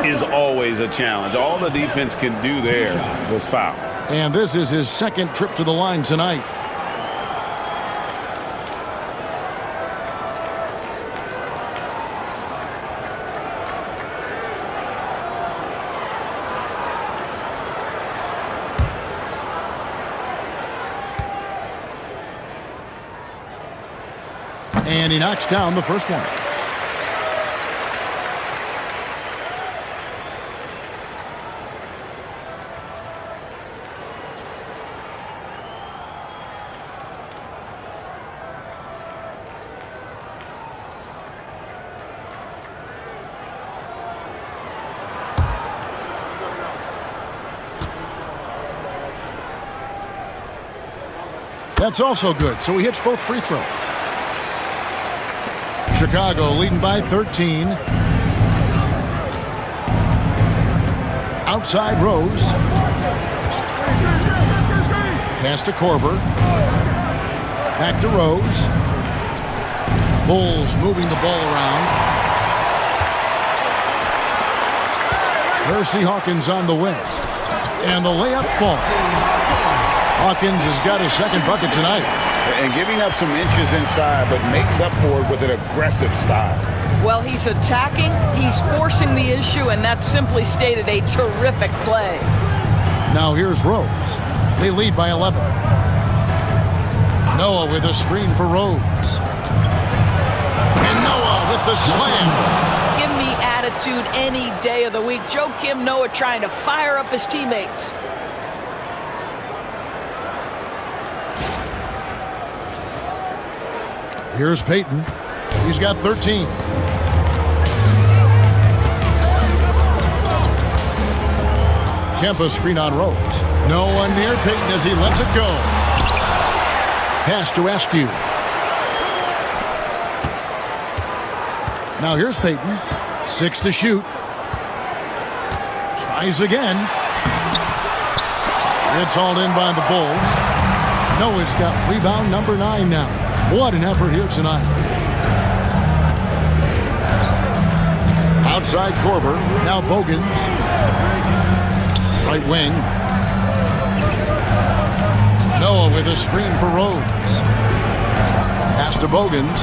is always a challenge. All the defense can do there was foul. And this is his second trip to the line tonight. And he knocks down the first one. That's also good, so he hits both free throws. Chicago leading by 13. Outside Rose. Pass to Korver. Back to Rose. Bulls moving the ball around. Mercy Hawkins on the wing. And the layup falls. Hawkins has got his second bucket tonight. And giving up some inches inside, but makes up for it with an aggressive style. Well, he's attacking, he's forcing the issue, and that's simply stated a terrific play. Now here's Rose. They lead by 11. Noah with a screen for Rose. And Noah with the slam. Give me attitude attitude any day of the week. Joakim Noah trying to fire up his teammates. Here's Payton. He's got 13. Kempa screen on Rose. No one near Payton as he lets it go. Pass to Askew. Now here's Payton. 6 to shoot. Tries again. It's hauled in by the Bulls. Noah's got rebound number 9 now. What an effort here tonight. Outside Korver. Now Bogans. Right wing. Noah with a screen for Rose. Pass to Bogans.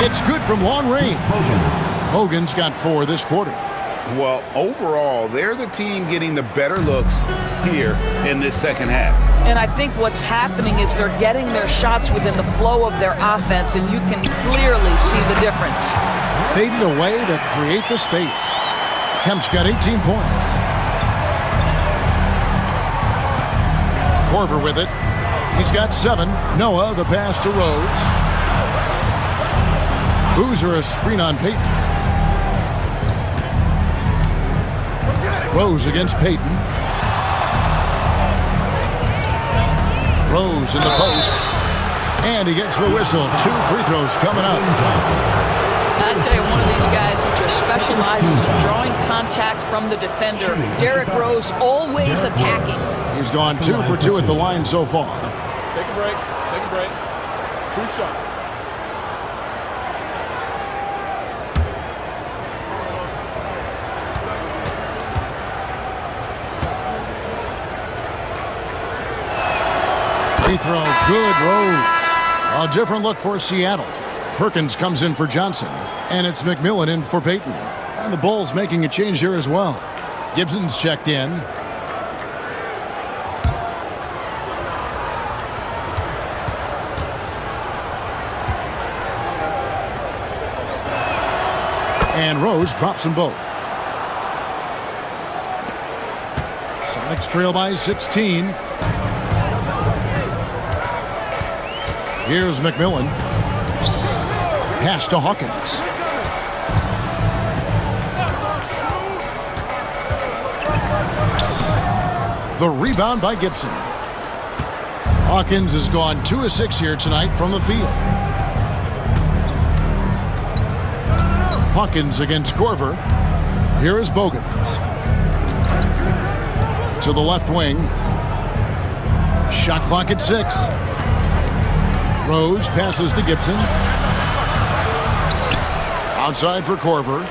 It's good from long range. Bogans got 4 this quarter. Well, overall, they're the team getting the better looks here in this second half. And I think what's happening is they're getting their shots within the flow of their offense, and you can clearly see the difference. Fading away to create the space. Kemp's got 18 points. Korver with it. He's got 7. Noah, the pass to Rose. Boozer, a screen on Payton. Rose against Payton. Rose in the post. And he gets the whistle. 2 free throws coming up. I tell you, one of these guys who just specializes in drawing contact from the defender. Derrick Rose always attacking. He's gone 2 for 2 at the line so far. Take a break. Take a break. 2 shots. Free throw, good. Rose. A different look for Seattle. Perkins comes in for Johnson, and it's McMillan in for Payton. And the Bulls making a change here as well. Gibson's checked in. And Rose drops them both. Sonics trail by 16. Here's McMillan. Pass to Hawkins. The rebound by Gibson. Hawkins has gone 2 of 6 here tonight from the field. Hawkins against Korver. Here is Bogans. To the left wing. Shot clock at 6. Rose passes to Gibson. Outside for Korver.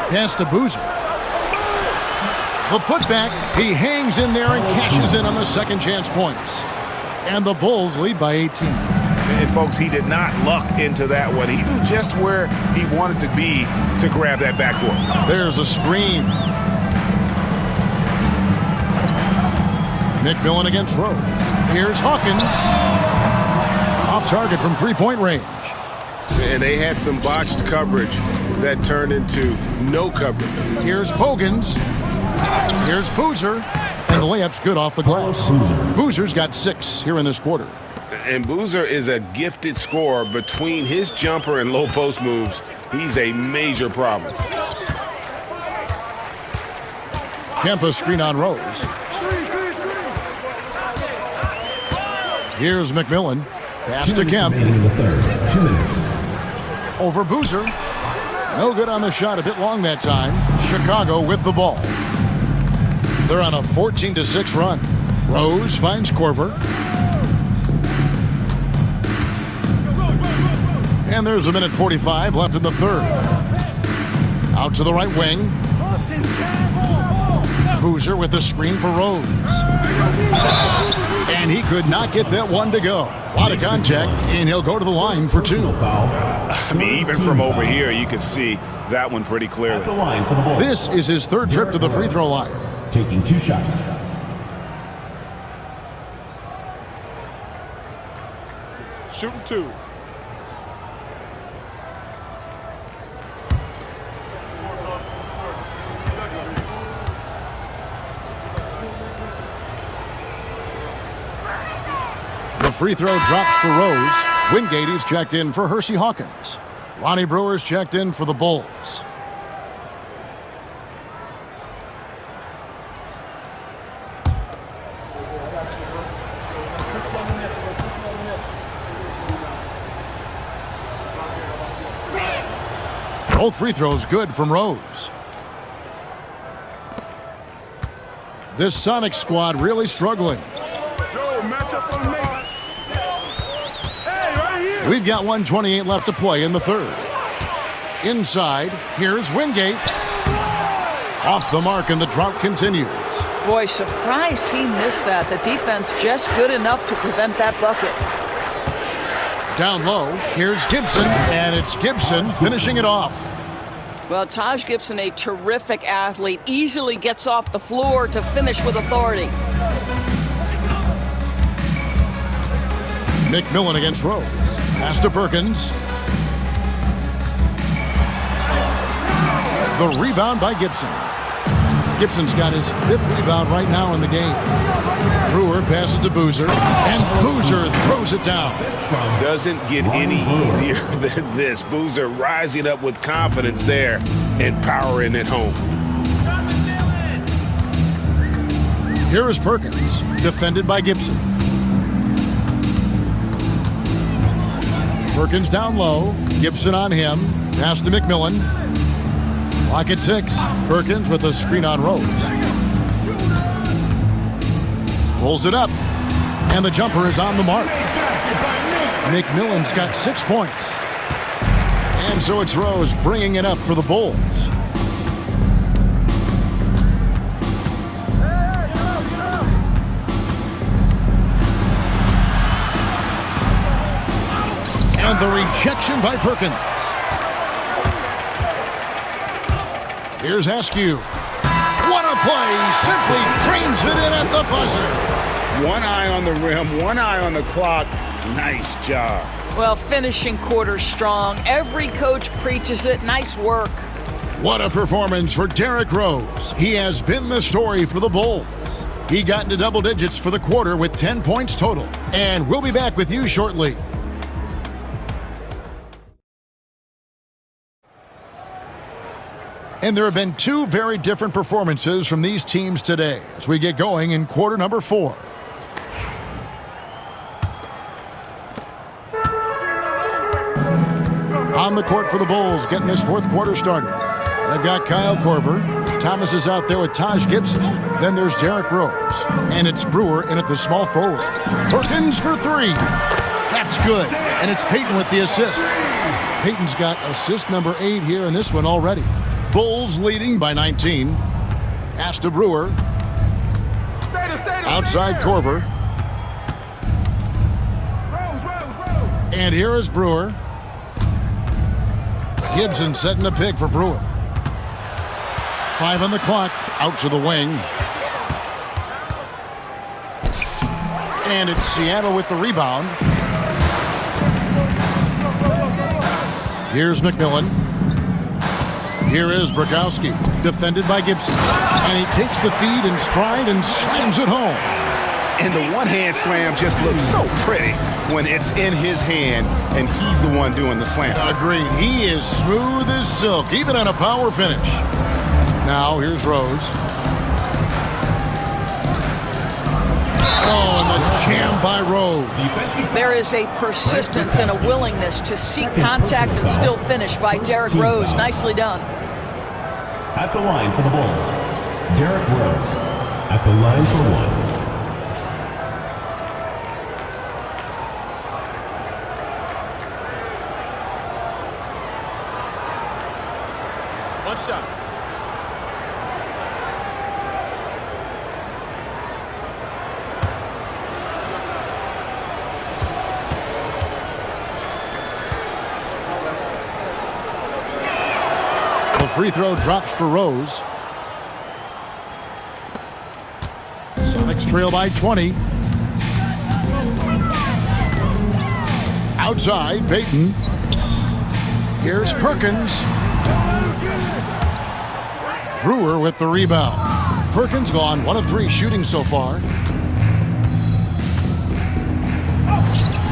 Pass to Boozer. The putback. He hangs in there and cashes in on the second chance points. And the Bulls lead by 18. And folks, he did not luck into that one. He knew just where he wanted to be to grab that backboard. There's a screen. McMillan against Rose. Here's Hawkins. Off target from three-point range. And they had some botched coverage that turned into no coverage. Here's Bogans. Here's Boozer. And the layup's good off the glass. Boozer's got 6 here in this quarter. And Boozer is a gifted scorer. Between his jumper and low post moves, he's a major problem. Kempa screen on Rose. Here's McMillan. Pass to Kemp. 2 minutes. Over Boozer. No good on the shot. A bit long that time. Chicago with the ball. They're on a 14-6 run. Rose finds Korver. And there's 1:45 left in the third. Out to the right wing. Boozer with the screen for Rose. And he could not get that one to go. A lot of contact, and he'll go to the line for 2. I mean, even from over here, you can see that one pretty clearly. At the line for the Bulls. This is his third trip to the free throw line. Taking 2 shots. Shooting 2. free throw drops for Rose. Wingate is checked in for Hersey Hawkins. Lonnie Brewer's checked in for the Bulls. Both free throws good from Rose. This Sonic squad really struggling. We've got 1:28 left to play in the third. Inside, here's Wingate. Off the mark, and the drought continues. Boy, surprised he missed that. The defense just good enough to prevent that bucket. Down low, here's Gibson, and it's Gibson finishing it off. Well, Taj Gibson, a terrific athlete, easily gets off the floor to finish with authority. McMillan against Rose. Pass to Perkins. The rebound by Gibson. Gibson's got his 5th rebound right now in the game. Brewer passes to Boozer, and Boozer throws it down. Doesn't get any easier than this. Boozer rising up with confidence there and powering it home. Here is Perkins, defended by Gibson. Perkins down low, Gibson on him, pass to McMillan. Clock at 6, Perkins with a screen on Rose. Pulls it up, and the jumper is on the mark. McMillan's got 6 points. And so it's Rose bringing it up for the Bulls. And the rejection by Perkins. Here's Askew. What a play! Simply drains it in at the buzzer. One eye on the rim, one eye on the clock. Nice job. Well, finishing quarter strong. Every coach preaches it. Nice work. What a performance for Derrick Rose. He has been the story for the Bulls. He got into double digits for the quarter with 10 points total. And we'll be back with you shortly. And there have been 2 very different performances from these teams today as we get going in quarter number 4. On the court for the Bulls, getting this 4th quarter started. They've got Kyle Korver. Thomas is out there with Taj Gibson. Then there's Derrick Rose. And it's Brewer in at the small forward. Perkins for 3. That's good. And it's Payton with the assist. Payton's got assist number 8 here in this one already. Bulls leading by 19. Pass to Brewer. Outside Korver. And here is Brewer. Gibson setting a pick for Brewer. 5 on the clock. Out to the wing. And it's Seattle with the rebound. Here's McMillan. Here is Brakowski, defended by Gibson. And he takes the feed in stride and slams it home. And the one-hand slam just looks so pretty when it's in his hand and he's the one doing the slam. Agreed. He is smooth as silk, even on a power finish. Now, here's Rose. Oh, and the jam by Rose. There is a persistence and a willingness to seek contact and still finish by Derrick Rose. Nicely done. At the line for the Bulls, Derrick Rose. At the line for 1. One shot. The free throw drops for Rose. Sonics trail by 20. Outside, Payton. Here's Perkins. Brewer with the rebound. Perkins gone 1 of 3 shooting so far.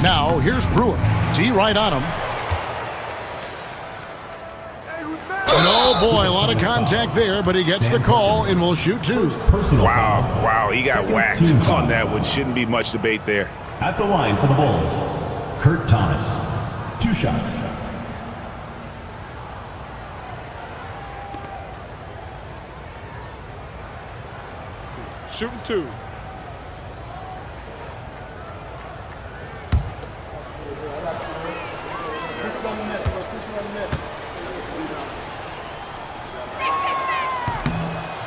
Now, here's Brewer. D right on him. And oh boy, a lot of contact there, but he gets the call and will shoot two. Wow, he got whacked on that one. Shouldn't be much debate there. At the line for the Bulls, Kurt Thomas. 2 shots. Shooting 2.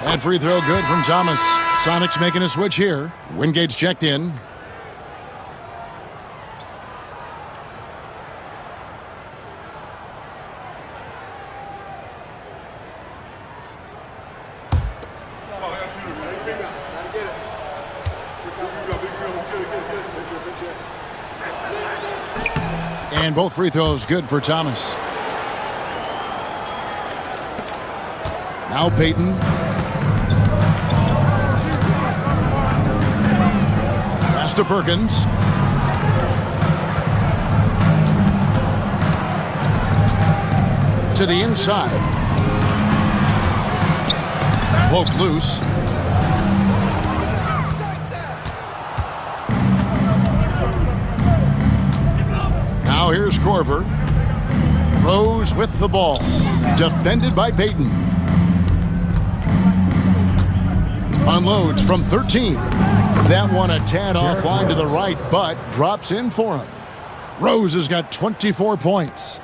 That free throw good from Thomas. Sonics making a switch here. Wingate's checked in. And both free throws good for Thomas. Now Payton. Pass to Perkins. To the inside. Poke loose. Now here's Corver. Rose with the ball. Defended by Payton. Unloads from 13. That one a tad offline to the right, but drops in for him. Rose has got 24 points.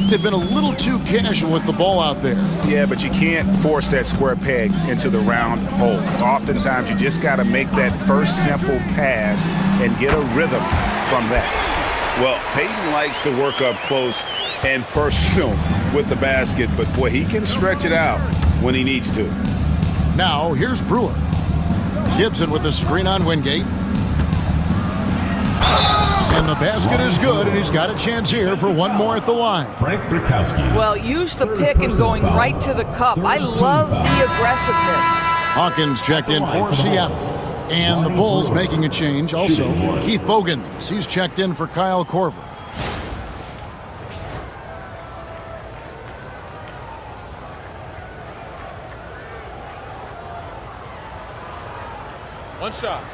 They've been a little too casual with the ball out there. Yeah, but you can't force that square peg into the round hole. Oftentimes, you just got to make that first simple pass and get a rhythm from that. Well, Payton likes to work up close and personal with the basket, but boy, he can stretch it out when he needs to. Now, here's Brewer. Gibson with the screen on Wingate. And the basket is good, and he's got a chance here for one more at the line. Frank Brickowski. Well, use the pick and going right to the cup. I love the aggressiveness. Hawkins checked in for Seattle. And the Bulls making a change also. Keith Bogans, he's checked in for Kyle Korver. One shot.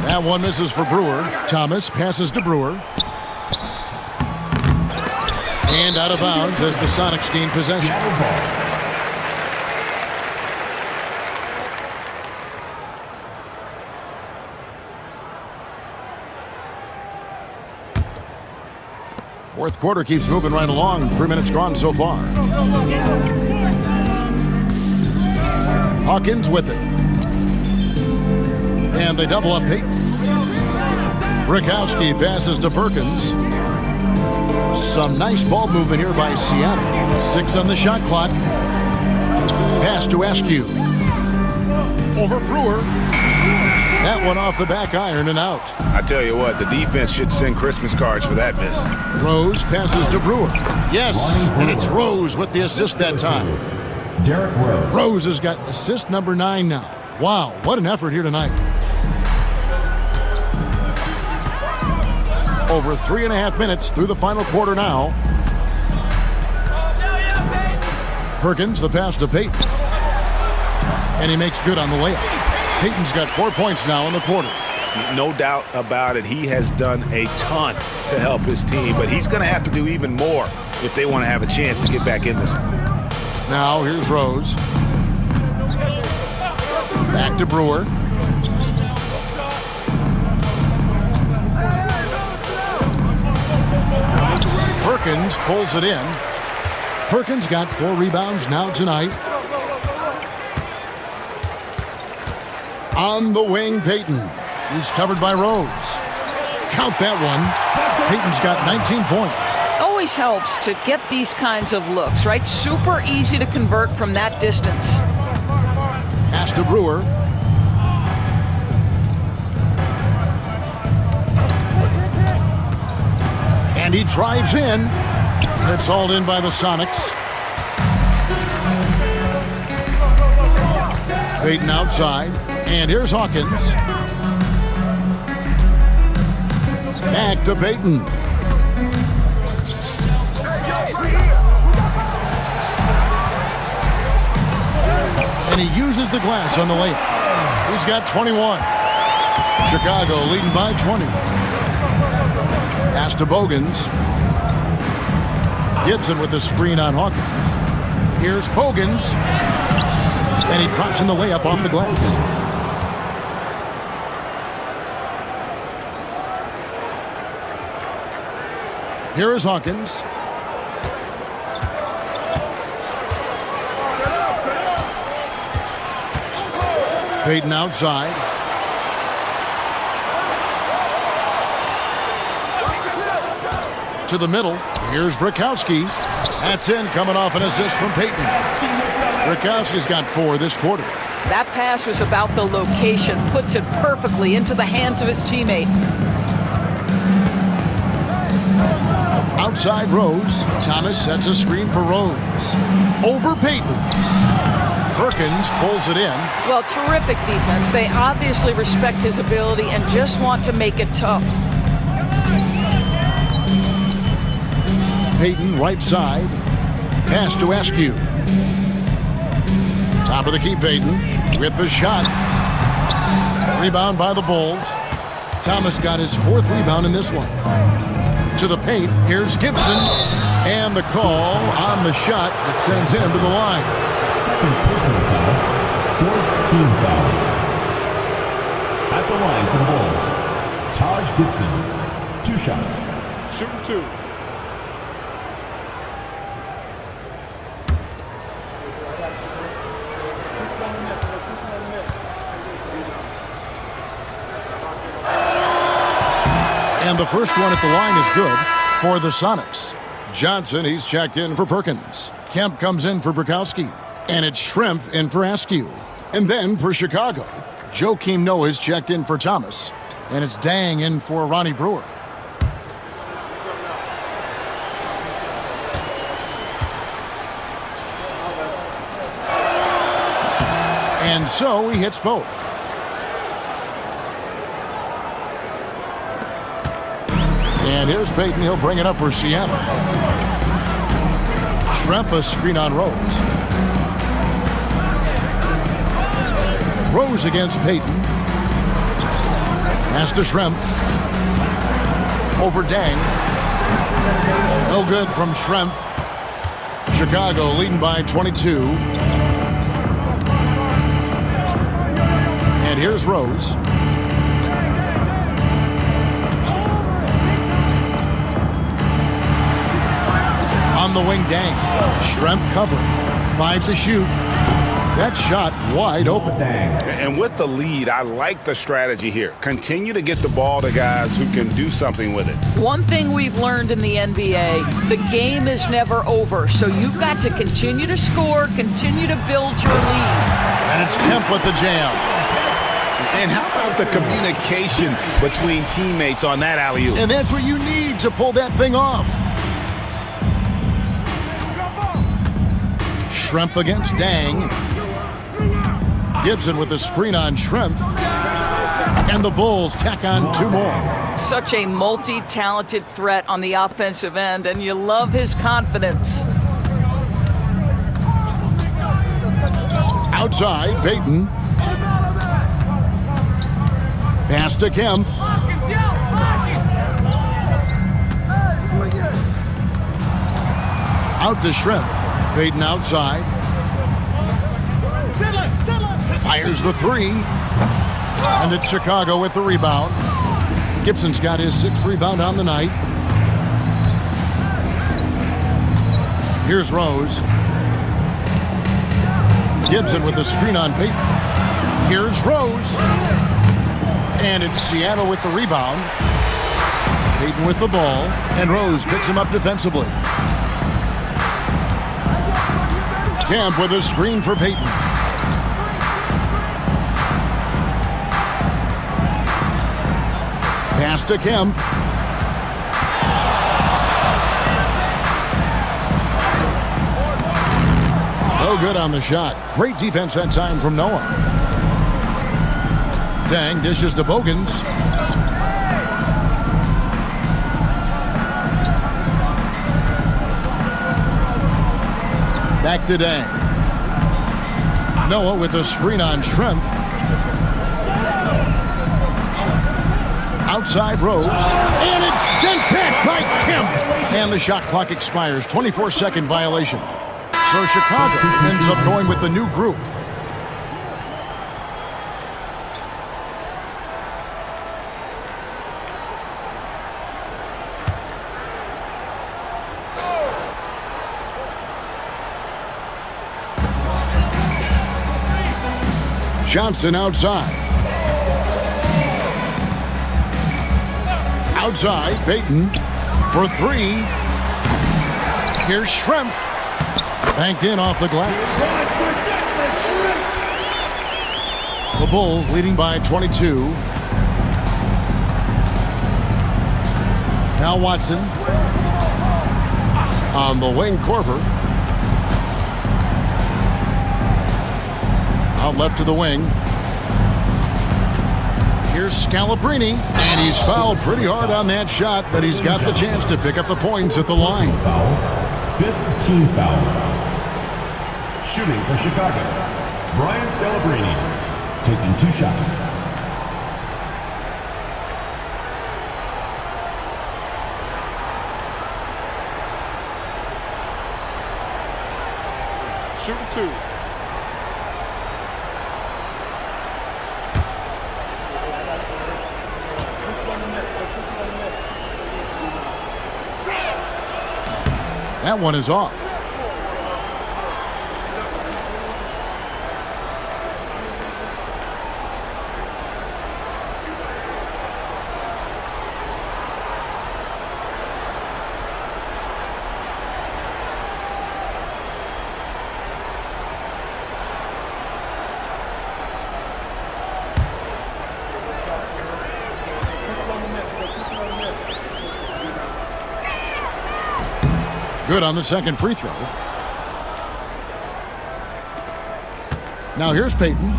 That one misses for Brewer. Thomas passes to Brewer. And out of bounds as the Sonics gain possession. Fourth quarter keeps moving right along. 3 minutes gone so far. Hawkins with it. And they double up Payton. Brickowski passes to Perkins. Some nice ball movement here by Seattle. 6 on the shot clock. Pass to Askew. Over Brewer. That one off the back iron and out. I tell you what, the defense should send Christmas cards for that miss. Rose passes to Brewer. Yes, and it's Rose with the assist that time. Derrick Rose. Rose has got assist number 9 now. Wow, what an effort here tonight. Over 3.5 minutes through the final quarter now. Perkins, the pass to Payton. And he makes good on the layup. Payton's got 4 points now in the quarter. No doubt about it. He has done a ton to help his team, but he's going to have to do even more if they want to have a chance to get back in this one. Now here's Rose. Back to Brewer. Perkins pulls it in. Perkins got 4 rebounds now tonight. On the wing, Payton. He's covered by Rose. Count that one. Payton's got 19 points. Always helps to get these kinds of looks, right? Super easy to convert from that distance. Pass to Brewer. And He drives in. It's hauled in by the Sonics. Payton outside. And here's Hawkins. Back to Payton. And he uses the glass on the layup. He's got 21. Chicago leading by 20. Pass to Bogans. Gibson with the screen on Hawkins. Here's Bogans. And he drops in the layup off the glass. Here is Hawkins. Payton outside. To the middle. Here's Brakowski. That's in, coming off an assist from Payton. Brakowski's got 4 this quarter. That pass was about the location. Puts it perfectly into the hands of his teammate. Outside Rose. Thomas sets a screen for Rose. Over Payton. Perkins pulls it in. Well, terrific defense. They obviously respect his ability and just want to make it tough. Payton right side. Pass to Askew. Top of the key, Payton with the shot. Rebound by the Bulls. Thomas got his 4th rebound in this one. To the paint. Here's Gibson. And the call on the shot that sends him to the line. Second personal foul. 4th team foul. At the line for the Bulls, Taj Gibson. 2 shots. Shooting 2. And the first one at the line is good for the Sonics. Johnson, he's checked in for Perkins. Kemp comes in for Brakowski. And it's Schrempf in for Askew. And then for Chicago, Joakim Noah's checked in for Thomas. And it's Dang in for Ronnie Brewer. And so he hits both. And here's Payton. He'll bring it up for Seattle. Schrempf a screen on Rose. Rose against Payton. Pass to Schrempf. Over Dang. No good from Schrempf. Chicago leading by 22. And here's Rose. On the wing, Dang. Schrempf cover. 5 to shoot. That shot wide open. And with the lead, I like the strategy here. Continue to get the ball to guys who can do something with it. One thing we've learned in the NBA, the game is never over. So you've got to continue to score, continue to build your lead. And it's Kemp with the jam. And how about the communication between teammates on that alley-oop? And that's what you need to pull that thing off. Schrempf against Dang. Gibson with the screen on Schrempf. And the Bulls tack on 2 more. Such a multi-talented threat on the offensive end, and you love his confidence. Outside, Payton. Pass to Kemp. Out to Schrempf. Payton outside. Fires the 3. And it's Chicago with the rebound. Gibson's got his 6th rebound on the night. Here's Rose. Gibson with the screen on Payton. Here's Rose. And it's Seattle with the rebound. Payton with the ball. And Rose picks him up defensively. Kemp with a screen for Payton. Pass to Kemp. No good on the shot. Great defense that time from Noah. Tang dishes to Bogans. Back to Dang. Noah with a screen on Shrimp. Outside Rose. And it's sent back by Kemp. And the shot clock expires. 24-second violation. So Chicago ends up going with the new group. Johnson outside. Outside, Payton for three. Here's Shrimp. Banked in off the glass. The Bulls leading by 22. Now Watson. On the wing, Korver. Out left to the wing. Here's Scalabrine, and he's fouled pretty hard on that shot, but he's got the chance to pick up the points at the line. Fifth team foul. Shooting for Chicago, Brian Scalabrine, taking 2 shots. Shooting 2. That one is off. Good on the second free throw. Now here's Payton.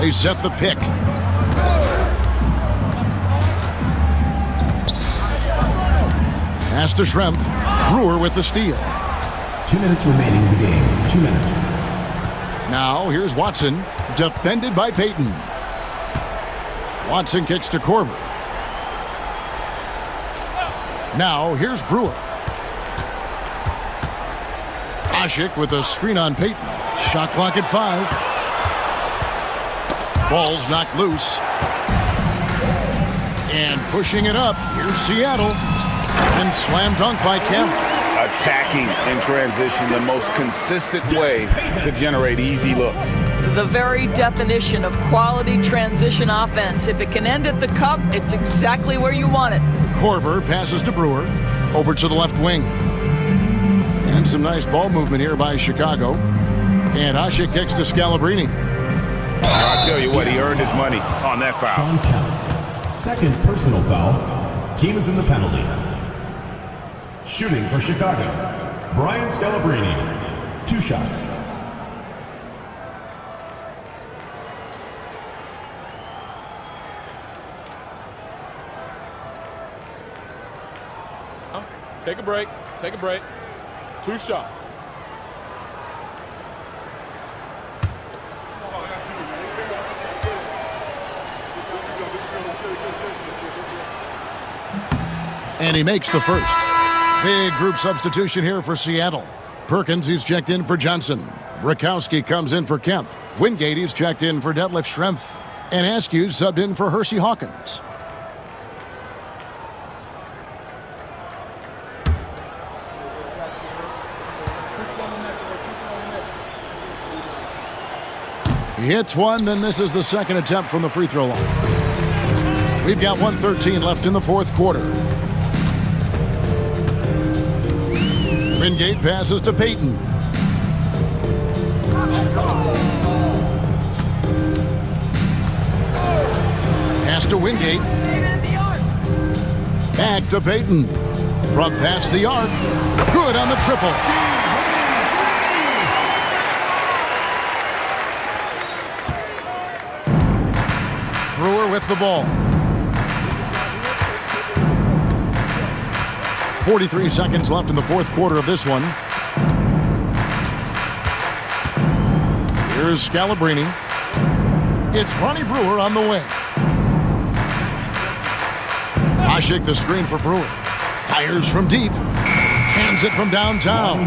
They set the pick. Pass to Shrimp. Brewer with the steal. 2 minutes remaining in the game. 2 minutes. Now here's Watson. Defended by Payton. Watson kicks to Korver. Now, here's Brewer. Asik with a screen on Payton. Shot clock at 5. Ball's knocked loose. And pushing it up, here's Seattle. And slam dunk by Kemp. Attacking in transition, the most consistent way to generate easy looks. The very definition of quality transition offense. If it can end at the cup, it's exactly where you want it. Korver passes to Brewer. Over to the left wing. And some nice ball movement here by Chicago. And Asik kicks to Scalabrine. I'll tell you what, he earned his money on that foul. Sean Kemp, second personal foul. Team is in the penalty. Shooting for Chicago, Brian Scalabrine, 2 shots. Take a break. Take a break. 2 shots. And he makes the first. Big group substitution here for Seattle. Perkins, he's checked in for Johnson. Rakowski comes in for Kemp. Wingate, he's checked in for Detlef Schrempf. And Askew subbed in for Hersey Hawkins. He hits one, then misses the second attempt from the free throw line. We've got 1:13 left in the fourth quarter. Wingate passes to Payton. Pass to Wingate. Back to Payton. From past the arc. Good on the triple. Brewer with the ball. 43 seconds left in the fourth quarter of this one. Here's Scalabrini. It's Ronnie Brewer on the wing. Hasek the screen for Brewer. Fires from deep. Hands it from downtown.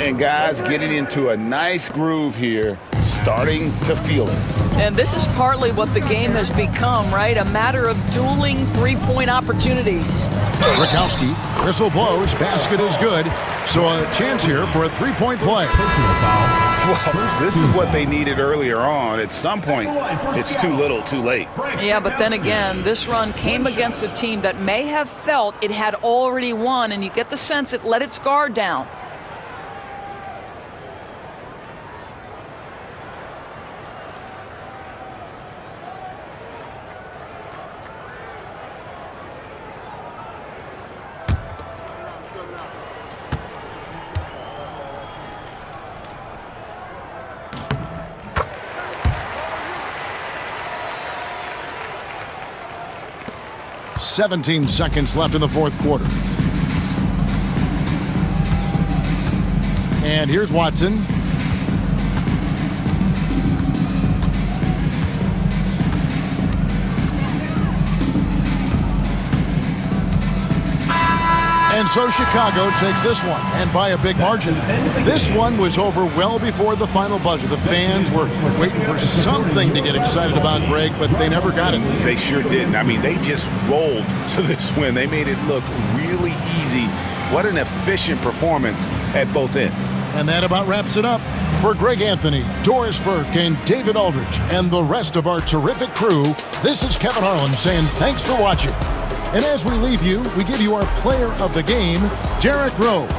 And guys getting into a nice groove here, starting to feel it. And this is partly what the game has become, right? A matter of dueling three-point opportunities. Rakowski, whistle blows, basket is good. So a chance here for a three-point play. Well, this is what they needed earlier on. At some point, it's too little, too late. Yeah, but then again, this run came against a team that may have felt it had already won, and you get the sense it let its guard down. "17 seconds left in the fourth quarter. And here's Watson. And so Chicago takes this one, and by a big margin. This one was over well before the final buzzer. The fans were waiting for something to get excited about, Greg, but they never got it. They sure didn't. I mean, they just rolled to this win. They made it look really easy. What an efficient performance at both ends. And that about wraps it up. For Greg Anthony, Doris Burke, and David Aldridge, and the rest of our terrific crew, this is Kevin Harlan saying thanks for watching. And as we leave you, we give you our player of the game, Derrick Rose.